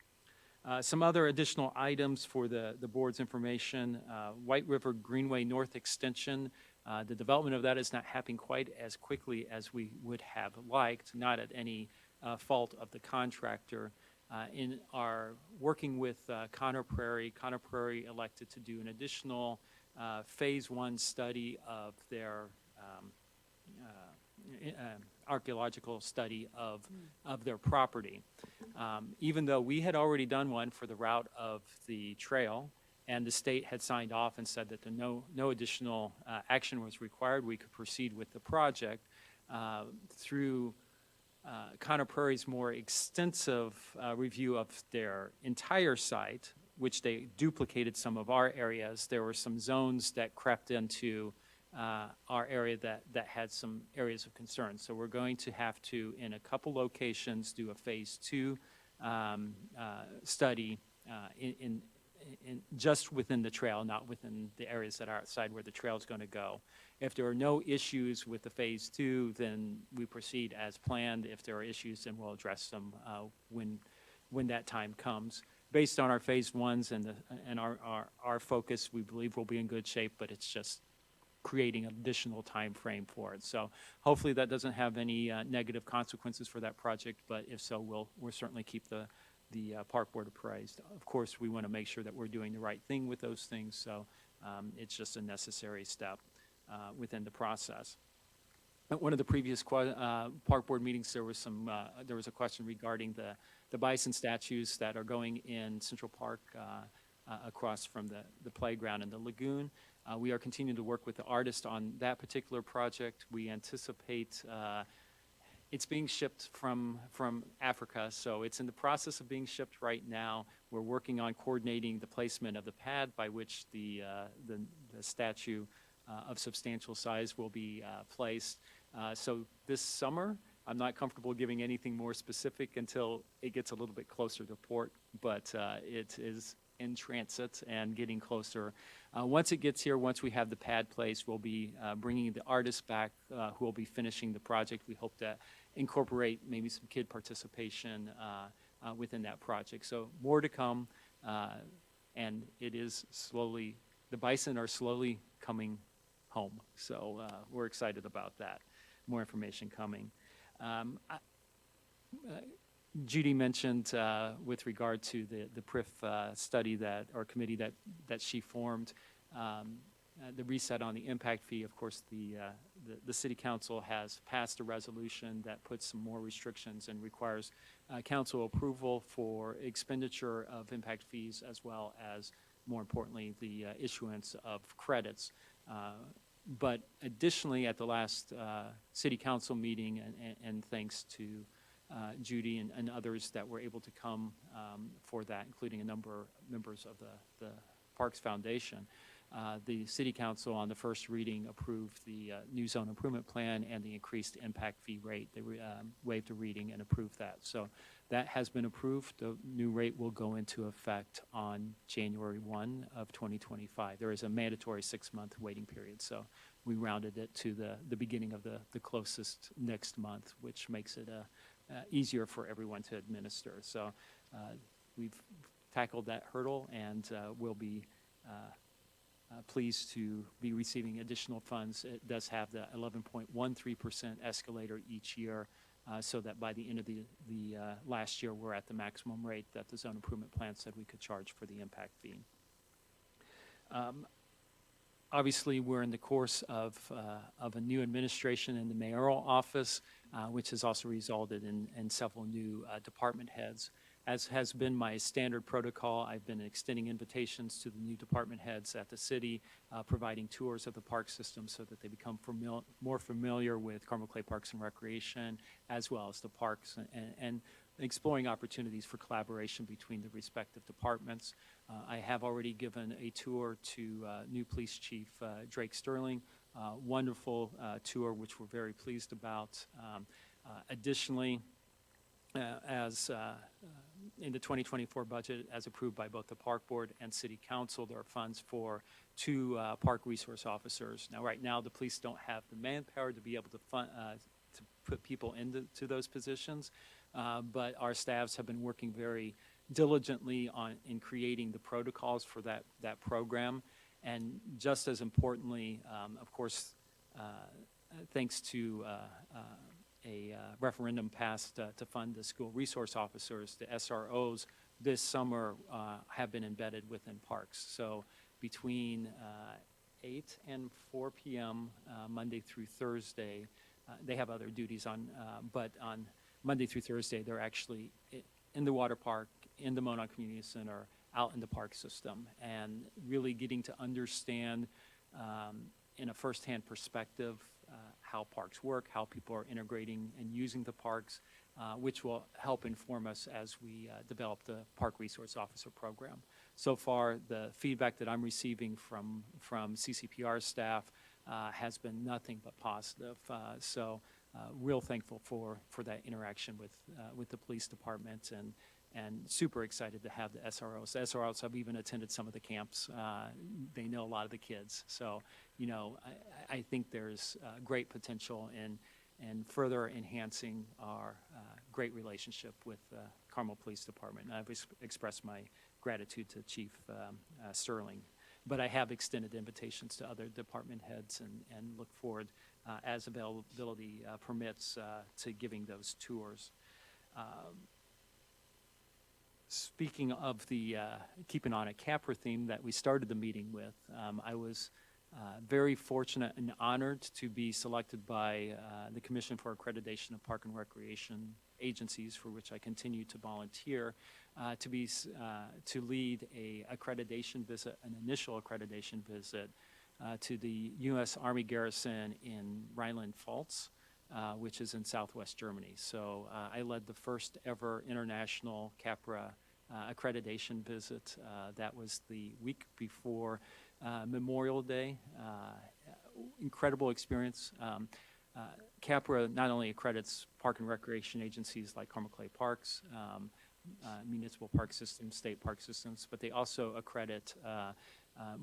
Some other additional items for the board's information. White River Greenway North Extension. The development of that is not happening quite as quickly as we would have liked, not at any fault of the contractor. In our working with Conner Prairie elected to do an additional phase 1 study of their archaeological study of their property. Even though we had already done one for the route of the trail, and the state had signed off and said that no additional action was required, we could proceed with the project. Through Conner Prairie's more extensive review of their entire site, which they duplicated some of our areas, there were some zones that crept into our area that had some areas of concern. So we're going to have to, in a couple locations, do a phase 2 study in just within the trail, not within the areas that are outside where the trail is going to go. If there are no issues with the phase 2, then we proceed as planned. If there are issues, then we'll address them when that time comes. Based on our phase 1s and our focus, we believe we'll be in good shape, but it's just creating an additional time frame for it. So hopefully that doesn't have any negative consequences for that project, but if so, we'll certainly keep the park board apprised. Of course, we want to make sure that we're doing the right thing with those things, so it's just a necessary step within the process. At one of the previous park board meetings, there was a question regarding the bison statues that are going in Central Park across from the playground and the lagoon. We are continuing to work with the artist on that particular project. We anticipate it's being shipped from Africa, so it's in the process of being shipped right now. We're working on coordinating the placement of the pad by which the statue of substantial size will be placed. So this summer, I'm not comfortable giving anything more specific until it gets a little bit closer to port, but it is in transit and getting closer. Once it gets here, once we have the pad placed, we'll be bringing the artist back who will be finishing the project. We hope to incorporate maybe some kid participation within that project. So more to come, and it is slowly, the bison are slowly coming home. So we're excited about that. More information coming. Judy mentioned with regard to the PRIF study or committee that she formed, the reset on the impact fee. Of course, the city council has passed a resolution that puts some more restrictions and requires council approval for expenditure of impact fees, as well as, more importantly, the issuance of credits. But additionally, at the last city council meeting, and thanks to Judy and others that were able to come for that, including a number of members of the Parks Foundation, the city council on the first reading approved the new zone improvement plan and the increased impact fee rate. They waived the reading and approved that. So that has been approved. The new rate will go into effect on January 1 of 2025. There is a mandatory 6-month waiting period, so we rounded it to the beginning of the closest next month, which makes it easier for everyone to administer. So we've tackled that hurdle, and we'll be pleased to be receiving additional funds. It does have the 11.13% escalator each year, so that by the end of the last year, we're at the maximum rate that the zone improvement plan said we could charge for the impact fee. Obviously, we're in the course of a new administration in the mayoral office, which has also resulted in several new department heads. As has been my standard protocol, I've been extending invitations to the new department heads at the city, providing tours of the park system so that they become more familiar with Carmel Clay Parks and Recreation, as well as the parks, and exploring opportunities for collaboration between the respective departments. I have already given a tour to new Police Chief Drake Sterling, wonderful tour, which we're very pleased about. Additionally, as in the 2024 budget, as approved by both the Park Board and City Council, there are funds for 2 park resource officers. Now, right now, the police don't have the manpower to be able to to put people into those positions, but our staffs have been working very diligently in creating the protocols for that program. And just as importantly, of course, thanks to a referendum passed to fund the school resource officers, the SROs, this summer have been embedded within parks. So between 8 and 4 p.m. Monday through Thursday, they have other duties on, but on Monday through Thursday, they're actually in the water park, in the Monon Community Center, out in the park system, and really getting to understand in a firsthand perspective how parks work, how people are integrating and using the parks, which will help inform us as we develop the Park Resource Officer program. So far, the feedback that I'm receiving from CCPR staff has been nothing but positive. So real thankful for that interaction with the police department, and super excited to have the SROs. The SROs have even attended some of the camps. They know a lot of the kids. So, you know, I think there's great potential in further enhancing our great relationship with Carmel Police Department. And I've expressed my gratitude to Chief Sterling. But I have extended invitations to other department heads and look forward, as availability permits, to giving those tours. Speaking of the Keeping On a Capra theme that we started the meeting with, I was very fortunate and honored to be selected by the Commission for Accreditation of Park and Recreation Agencies, for which I continue to volunteer, to lead a accreditation visit, an initial accreditation visit to the U.S. Army Garrison in Rheinland-Pfalz, which is in southwest Germany. So I led the first ever international CAPRA accreditation visit. That was the week before Memorial Day. Incredible experience. CAPRA not only accredits park and recreation agencies like Carmel Clay Parks, municipal park systems, state park systems, but they also accredit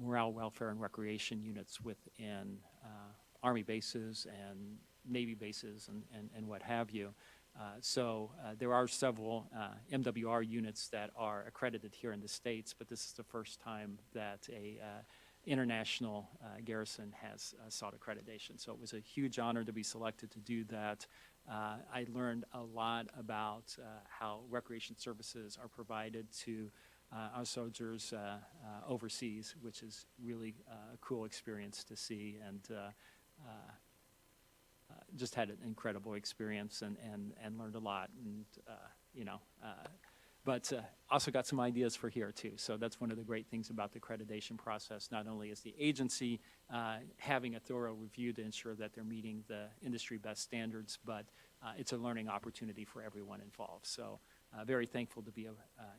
morale, welfare, and recreation units within Army bases and Navy bases and what have you. So there are several MWR units that are accredited here in the States, but this is the first time that a international garrison has sought accreditation. So it was a huge honor to be selected to do that. I learned a lot about how recreation services are provided to our soldiers overseas, which is really a cool experience to see, and just had an incredible experience and learned a lot, and but also got some ideas for here too. So that's one of the great things about the accreditation process. Not only is the agency having a thorough review to ensure that they're meeting the industry best standards, but it's a learning opportunity for everyone involved. So very thankful to be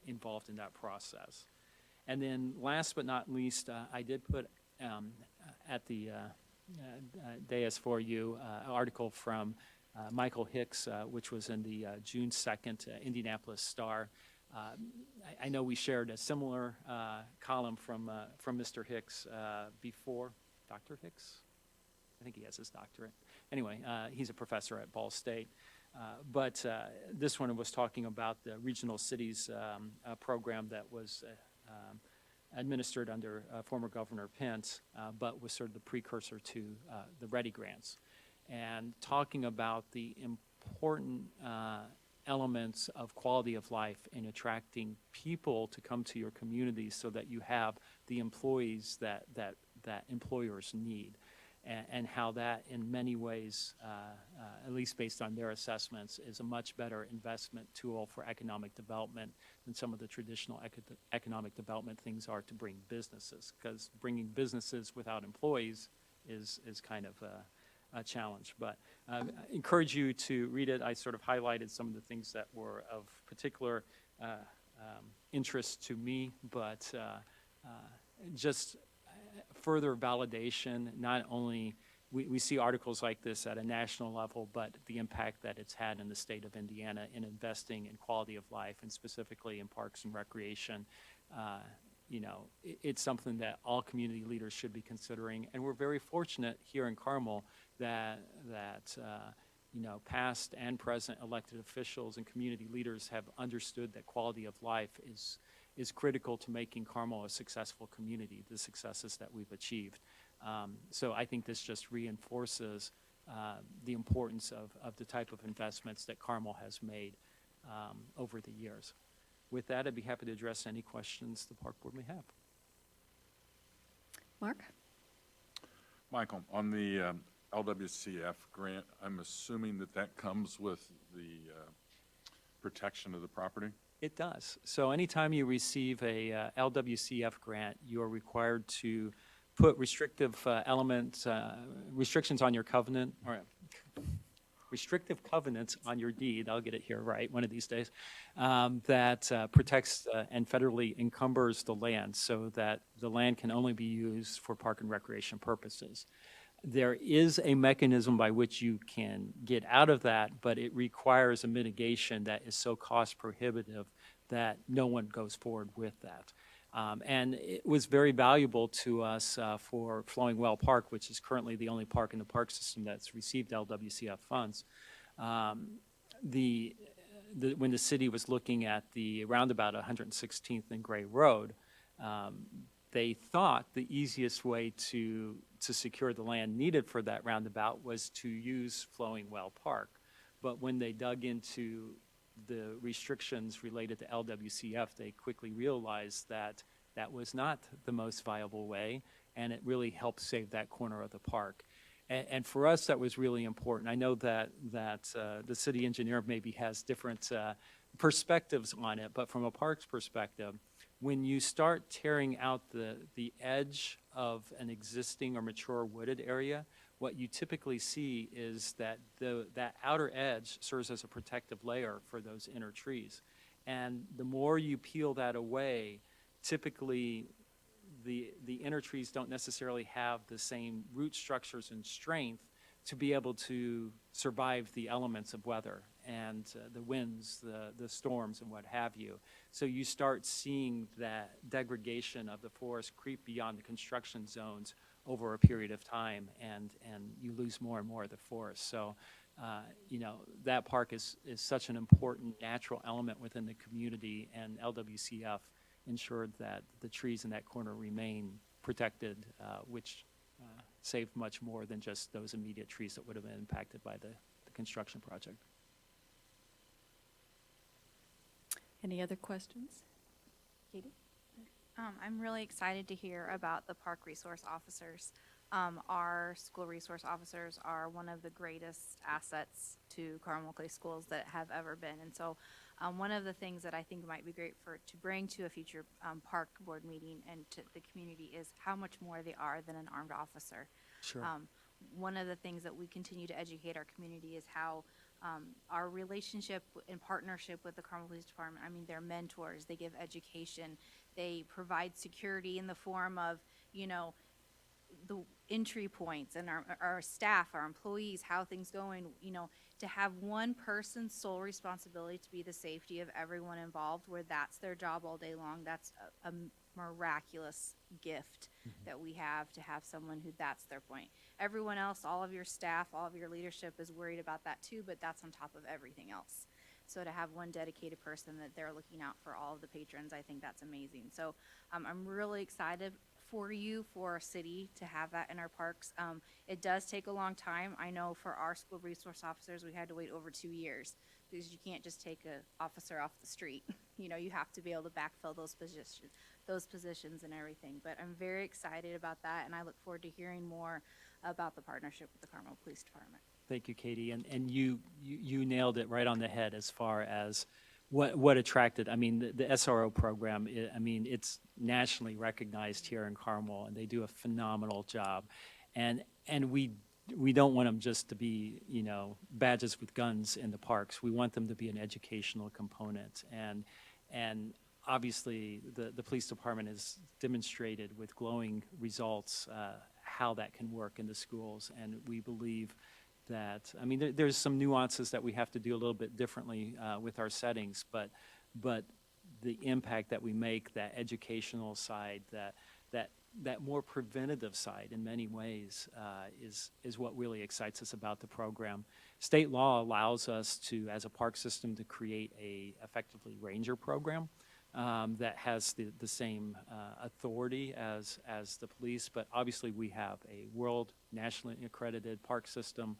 involved in that process. And then last but not least, I did put at the dais for you an article from Michael Hicks, which was in the June 2nd Indianapolis Star. I know we shared a similar column from Mr. Hicks before. Dr. Hicks? I think he has his doctorate. Anyway, he's a professor at Ball State. But this one was talking about the Regional Cities program that was administered under former Governor Pence, but was sort of the precursor to the Ready Grants. And talking about the important elements of quality of life in attracting people to come to your communities so that you have the employees that employers need. And how that, in many ways, at least based on their assessments, is a much better investment tool for economic development than some of the traditional economic development things are to bring businesses. Because bringing businesses without employees is kind of a challenge. But I encourage you to read it. I sort of highlighted some of the things that were of particular interest to me, but just further validation, not only we see articles like this at a national level, but the impact that it's had in the state of Indiana in investing in quality of life and specifically in parks and recreation. It's something that all community leaders should be considering. And we're very fortunate here in Carmel that past and present elected officials and community leaders have understood that quality of life is critical to making Carmel a successful community, the successes that we've achieved. So I think this just reinforces the importance of the type of investments that Carmel has made over the years. With that, I'd be happy to address any questions the Park Board may have. Mark? Michael, on the LWCF grant, I'm assuming that comes with the protection of the property? It does. So anytime you receive a LWCF grant, you're required to put restrictive restrictions on your covenant, or restrictive covenants on your deed, I'll get it here right one of these days, that protects and federally encumbers the land so that the land can only be used for park and recreation purposes. There is a mechanism by which you can get out of that, but it requires a mitigation that is so cost prohibitive that no one goes forward with that. And it was very valuable to us for Flowing Well Park, which is currently the only park in the park system that's received LWCF funds. When the city was looking at the roundabout 116th and Gray Road, they thought the easiest way to secure the land needed for that roundabout was to use Flowing Well Park. But when they dug into the restrictions related to LWCF, they quickly realized that that was not the most viable way, and it really helped save that corner of the park. And for us, that was really important. I know that the city engineer maybe has different perspectives on it, but from a parks perspective, when you start tearing out the edge of an existing or mature wooded area, what you typically see is that that outer edge serves as a protective layer for those inner trees. And the more you peel that away, typically the inner trees don't necessarily have the same root structures and strength to be able to survive the elements of weather and the winds, the storms, and what have you. So you start seeing that degradation of the forest creep beyond the construction zones over a period of time, and you lose more and more of the forest. So, that park is such an important natural element within the community, and LWCF ensured that the trees in that corner remain protected, which saved much more than just those immediate trees that would have been impacted by the construction project. Any other questions? Katie? I'm really excited to hear about the park resource officers. Our school resource officers are one of the greatest assets to Carmel Clay Schools that have ever been. And so one of the things that I think might be great to bring to a future park board meeting and to the community is how much more they are than an armed officer. Sure. One of the things that we continue to educate our community is how our relationship and partnership with the Carmel Police Department, I mean, they're mentors, they give education, they provide security in the form of, the entry points and our staff, our employees, how things going, you know, to have one person's sole responsibility to be the safety of everyone involved, where that's their job all day long, that's a miraculous gift that we have, to have someone who that's their point. Everyone else, all of your staff, all of your leadership is worried about that too, but that's on top of everything else. So to have one dedicated person that they're looking out for all of the patrons, I think that's amazing. So I'm really excited for you, for our city, to have that in our parks. It does take a long time. I know for our school resource officers, we had to wait over 2 years, because you can't just take a officer off the street. You know, you have to be able to backfill those positions and everything. But I'm very excited about that, and I look forward to hearing more about the partnership with the Carmel Police Department. Thank you, Katie. And you nailed it right on the head as far as what attracted. I mean, the SRO program, I mean, it's nationally recognized here in Carmel, and they do a phenomenal job. And we don't want them just to be, you know, badges with guns in the parks. We want them to be an educational component. And obviously, the police department has demonstrated with glowing results how that can work in the schools. And we believe that, I mean, there's some nuances that we have to do a little bit differently with our settings, but the impact that we make, that educational side, that more preventative side in many ways is what really excites us about the program. State law allows us to, as a park system, to create a effectively ranger program that has the same authority as the police, but obviously we have a world nationally accredited park system,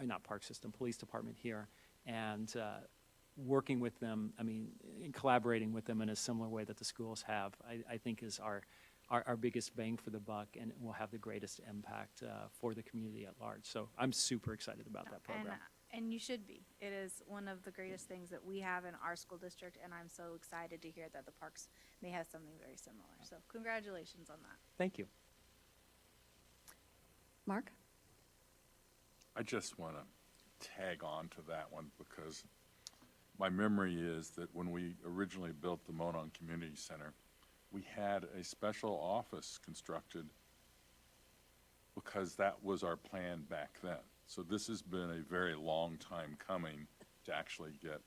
not park system, police department here, and working with them, I mean, collaborating with them in a similar way that the schools have, I think is our biggest bang for the buck, and will have the greatest impact for the community at large. So I'm super excited about that program. And you should be. It is one of the greatest things that we have in our school district, and I'm so excited to hear that the parks may have something very similar. So congratulations on that. Thank you. Mark? I just want to tag on to that one, because my memory is that when we originally built the Monon Community Center, we had a special office constructed because that was our plan back then. So this has been a very long time coming to actually get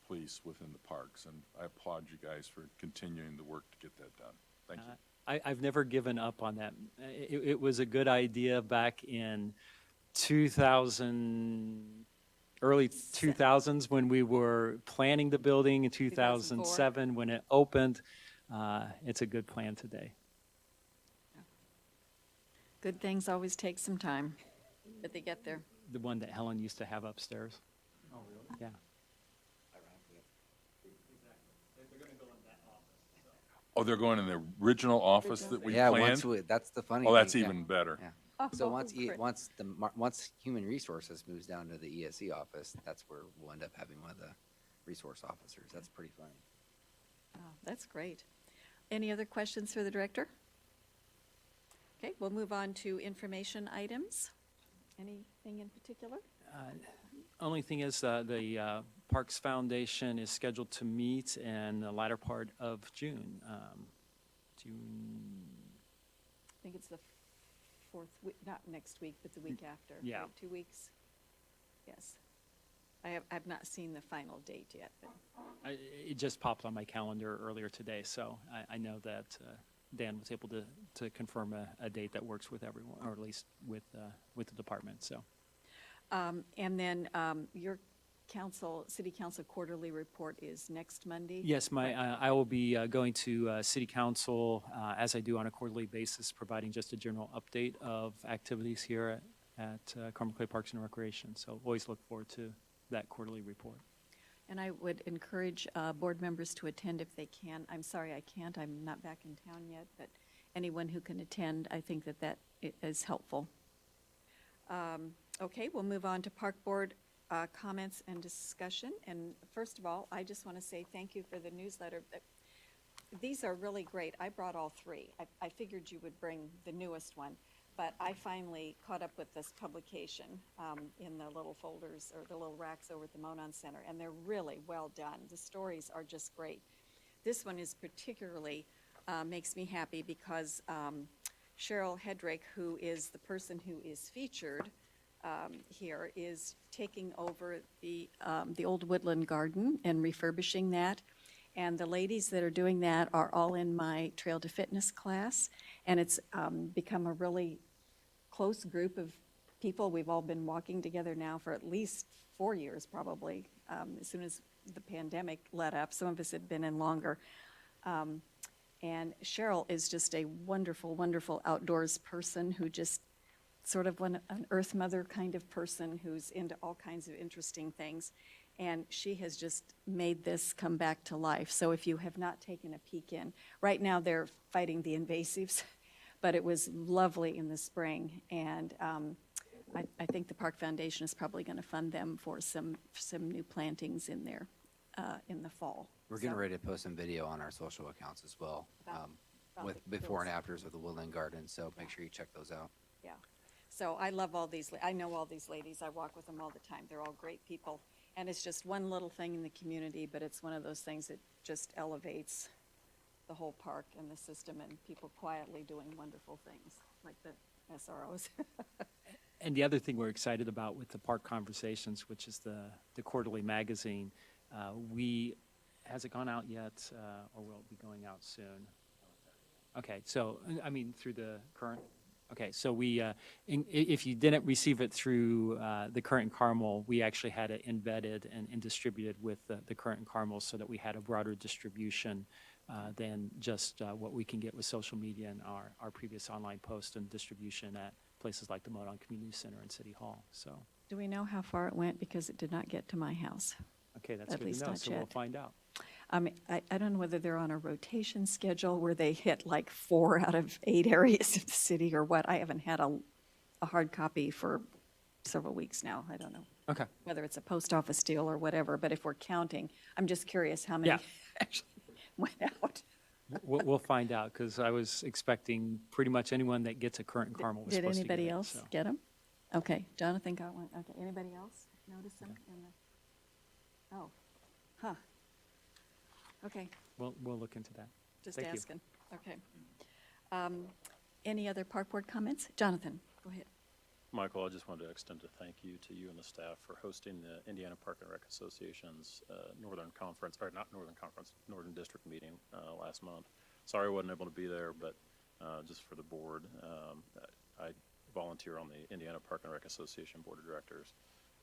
police within the parks, and I applaud you guys for continuing the work to get that done. Thank you. I've never given up on that. It was a good idea back in 2000, early 2000s, when we were planning the building, in 2007 when it opened. It's a good plan today. Good things always take some time, but they get there. The one that Helen used to have upstairs. Oh, really? Yeah. Oh, they're going in the original office that we Yeah, planned? that's the funny Oh, thing. that's yeah. even better. Yeah. So once great. once Human Resources moves down to the ESE office, that's where we'll end up having one of the resource officers. That's pretty funny. Oh, that's great. Any other questions for the director? Okay, we'll move on to information items. Anything in particular? Only thing is, the Parks Foundation is scheduled to meet in the latter part of June. I think it's the fourth week, not next week, but the week after. Yeah. Right, 2 weeks? Yes. I've not seen the final date yet, but It just popped on my calendar earlier today, so I know that Dan was able to confirm a date that works with everyone, or at least with the department, so. and then your city council quarterly report is next Monday? Yes, I will be going to city council, as I do on a quarterly basis, providing just a general update of activities here at Carmel Clay Parks and Recreation. So always look forward to that quarterly report. And I would encourage board members to attend if they can. I'm sorry I can't, I'm not back in town yet, but anyone who can attend, I think that is helpful. Okay, we'll move on to Park Board comments and discussion. And first of all, I just want to say thank you for the newsletter. These are really great. I brought all three. I figured you would bring the newest one, but I finally caught up with this publication in the little folders or the little racks over at the Monon Center, and they're really well done. The stories are just great. This one is particularly makes me happy because Cheryl Hedrick, who is the person who is featured here, is taking over the old Woodland Garden and refurbishing that. And the ladies that are doing that are all in my Trail to Fitness class. And it's become a really close group of people. We've all been walking together now for at least 4 years, probably, as soon as the pandemic let up. Some of us had been in longer. And Cheryl is just a wonderful, wonderful outdoors person who just sort of an earth mother kind of person who's into all kinds of interesting things. And she has just made this come back to life. So if you have not taken a peek in, right now they're fighting the invasives, but it was lovely in the spring. And I think the Park Foundation is probably going to fund them for some new plantings in there in the fall. We're getting So- ready to post some video on our social accounts as well, About with the before and hills. afters of the Woodland Garden, so make sure you check those out. Yeah. So I love all these, I know all these ladies. I walk with them all the time. They're all great people. And it's just one little thing in the community, but it's one of those things that just elevates the whole park and the system and people quietly doing wonderful things like the SROs. And the other thing we're excited about with the Park Conversations, which is the quarterly magazine, has it gone out yet, or will it be going out soon? Okay, so, I mean, through the current, okay, so if you didn't receive it through the current Carmel, we actually had it embedded and distributed with the current Carmel so that we had a broader distribution than just what we can get with social media and our previous online post and distribution at places like the Modon Community Center and City Hall, so, Do we know how far it went? Because it did not get to my house. okay, that's At good least to know, not so we'll yet. find out. I don't know whether they're on a rotation schedule where they hit like 4 out of 8 areas of the city or what. I haven't had a hard copy for several weeks now. I don't know Okay. whether it's a post office deal or whatever, but if we're counting, I'm just curious how many Yeah. actually went out. We'll find out, because I was expecting pretty much anyone that gets a current Carmel was Did supposed to get anybody it, else so. get them? Okay, Jonathan got one. Okay, anybody else notice them in the? Oh, huh. Okay. We'll look into that. Just Thank you. asking. Okay. Any other park board comments? Jonathan, go ahead. Michael, I just wanted to extend a thank you to you and the staff for hosting the Indiana Park and Rec Association's Northern Conference, or not Northern Conference, Northern District meeting last month. Sorry I wasn't able to be there, but just for the board, I volunteer on the Indiana Park and Rec Association Board of Directors.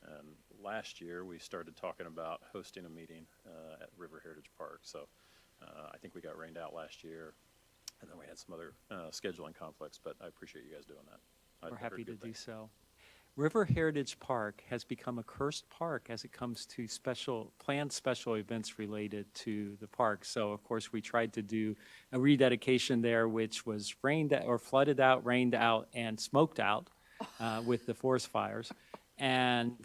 And last year, we started talking about hosting a meeting at River Heritage Park. So I think we got rained out last year, and then we had some other scheduling conflicts, but I appreciate you guys doing that. We're I've heard happy to good do things. so. River Heritage Park has become a cursed park as it comes to planned special events related to the park. So of course, we tried to do a rededication there, which was flooded out, rained out, and smoked out with the forest fires. And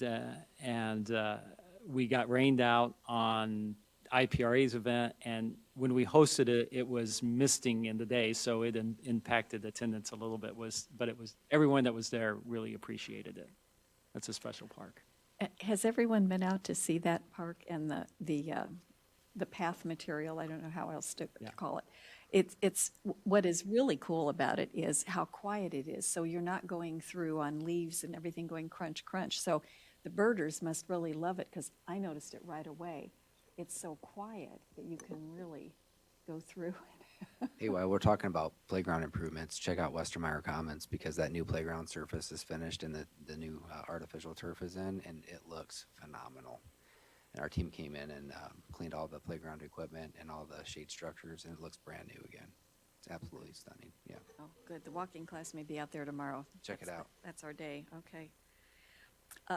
we got rained out on IPRA's event, and when we hosted it, it was misting in the day, so it impacted attendance a little bit. But everyone that was there really appreciated it. That's a special park. Has everyone been out to see that park and the path material? I don't know how else to Yeah. call it. It's what is really cool about it is how quiet it is. So you're not going through on leaves and everything going crunch, crunch. So the birders must really love it because I noticed it right away. It's so quiet that you can really go through it. Hey, while we're talking about playground improvements, check out Westermeyer Commons because that new playground surface is finished and the new artificial turf is in, and it looks phenomenal. And our team came in and cleaned all the playground equipment and all the shade structures, and it looks brand new again. It's absolutely stunning. Yeah. Oh, good. The walking class may be out there tomorrow. Check it out. That's our day. Okay.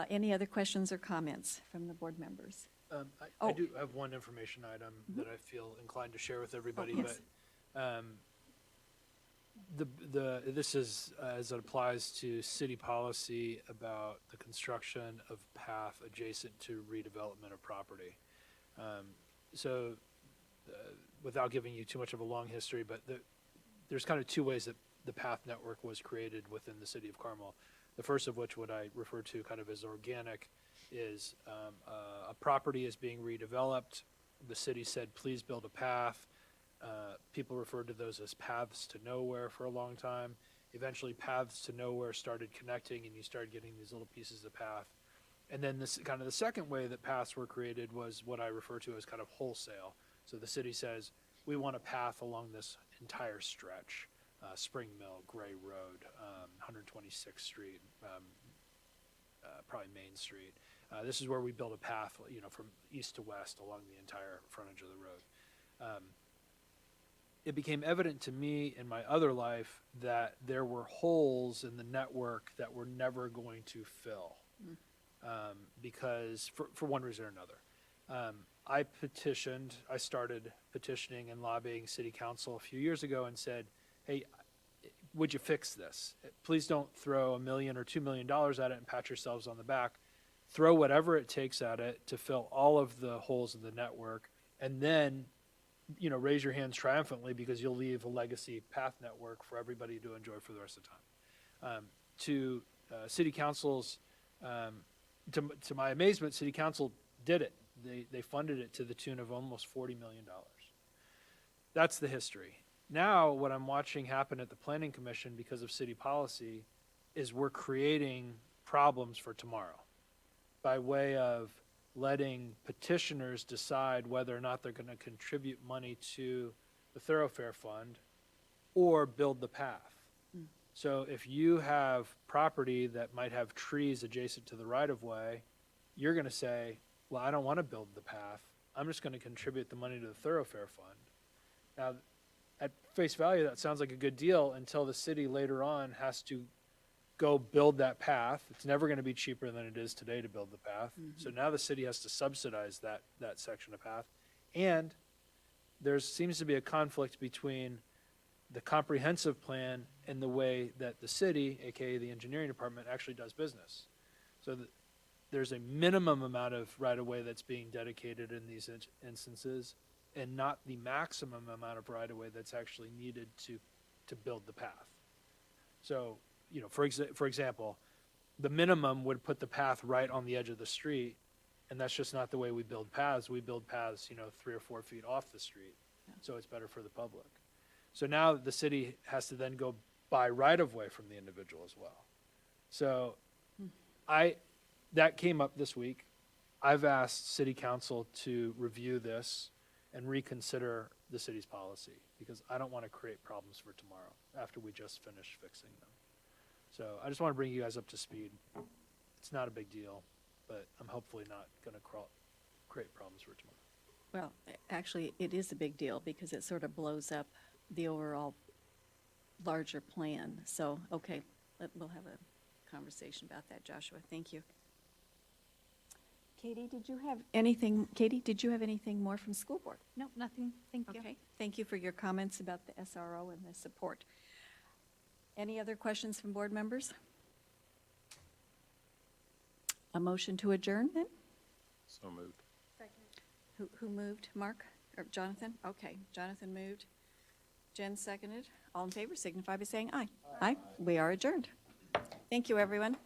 Any other questions or comments from the board members? I Oh. do have one information item that I feel inclined to share with everybody, yes. but this is as it applies to city policy about the construction of path adjacent to redevelopment of property. So, without giving you too much of a long history, but there's kind of two ways that the path network was created within the city of Carmel. The first of which, what I refer to kind of as organic, is a property is being redeveloped. The city said, please build a path. People referred to those as paths to nowhere for a long time. Eventually, paths to nowhere started connecting, and you started getting these little pieces of path. And then this kind of the second way that paths were created was what I refer to as kind of wholesale. So the city says, we want a path along this entire stretch, Spring Mill, Gray Road, 126th Street, probably Main Street. This is where we build a path, from east to west along the entire frontage of the road. It became evident to me in my other life that there were holes in the network that we're never going to fill. Because for one reason or another. I started petitioning and lobbying city council a few years ago and said, hey, would you fix this? Please don't throw $1 million or $2 million at it and pat yourselves on the back. Throw whatever it takes at it to fill all of the holes in the network, and then, raise your hands triumphantly because you'll leave a legacy path network for everybody to enjoy for the rest of the time. To city council's To my amazement, city council did it. They funded it to the tune of almost $40 million. That's the history. Now, what I'm watching happen at the planning commission because of city policy is we're creating problems for tomorrow by way of letting petitioners decide whether or not they're going to contribute money to the thoroughfare fund or build the path. So if you have property that might have trees adjacent to the right-of-way, you're going to say, well, I don't want to build the path. I'm just going to contribute the money to the thoroughfare fund. Now, at face value, that sounds like a good deal until the city later on has to go build that path. It's never going to be cheaper than it is today to build the path. So now the city has to subsidize that section of path. And there seems to be a conflict between the comprehensive plan and the way that the city, AKA the engineering department, actually does business. So there's a minimum amount of right-of-way that's being dedicated in these instances, and not the maximum amount of right-of-way that's actually needed to build the path. So, for example, the minimum would put the path right on the edge of the street, and that's just not the way we build paths. We build paths, 3 or 4 feet off the street, so it's better for the public. So now the city has to then go buy right-of-way from the individual as well. So that came up this week. I've asked city council to review this and reconsider the city's policy because I don't want to create problems for tomorrow after we just finished fixing them. So I just want to bring you guys up to speed. It's not a big deal, but I'm hopefully not going to create problems for tomorrow. Well, actually, it is a big deal because it sort of blows up the overall larger plan. So, okay, we'll have a conversation about that, Joshua. Thank you. Katie, did you have anything more from school board? No, nothing. Thank you. Okay, thank you for your comments about the SRO and the support. Any other questions from board members? A motion to adjourn then? So moved. Who moved? Mark or Jonathan? Okay, Jonathan moved. Jen seconded. All in favor signify by saying aye. Aye. We are adjourned. Thank you, everyone.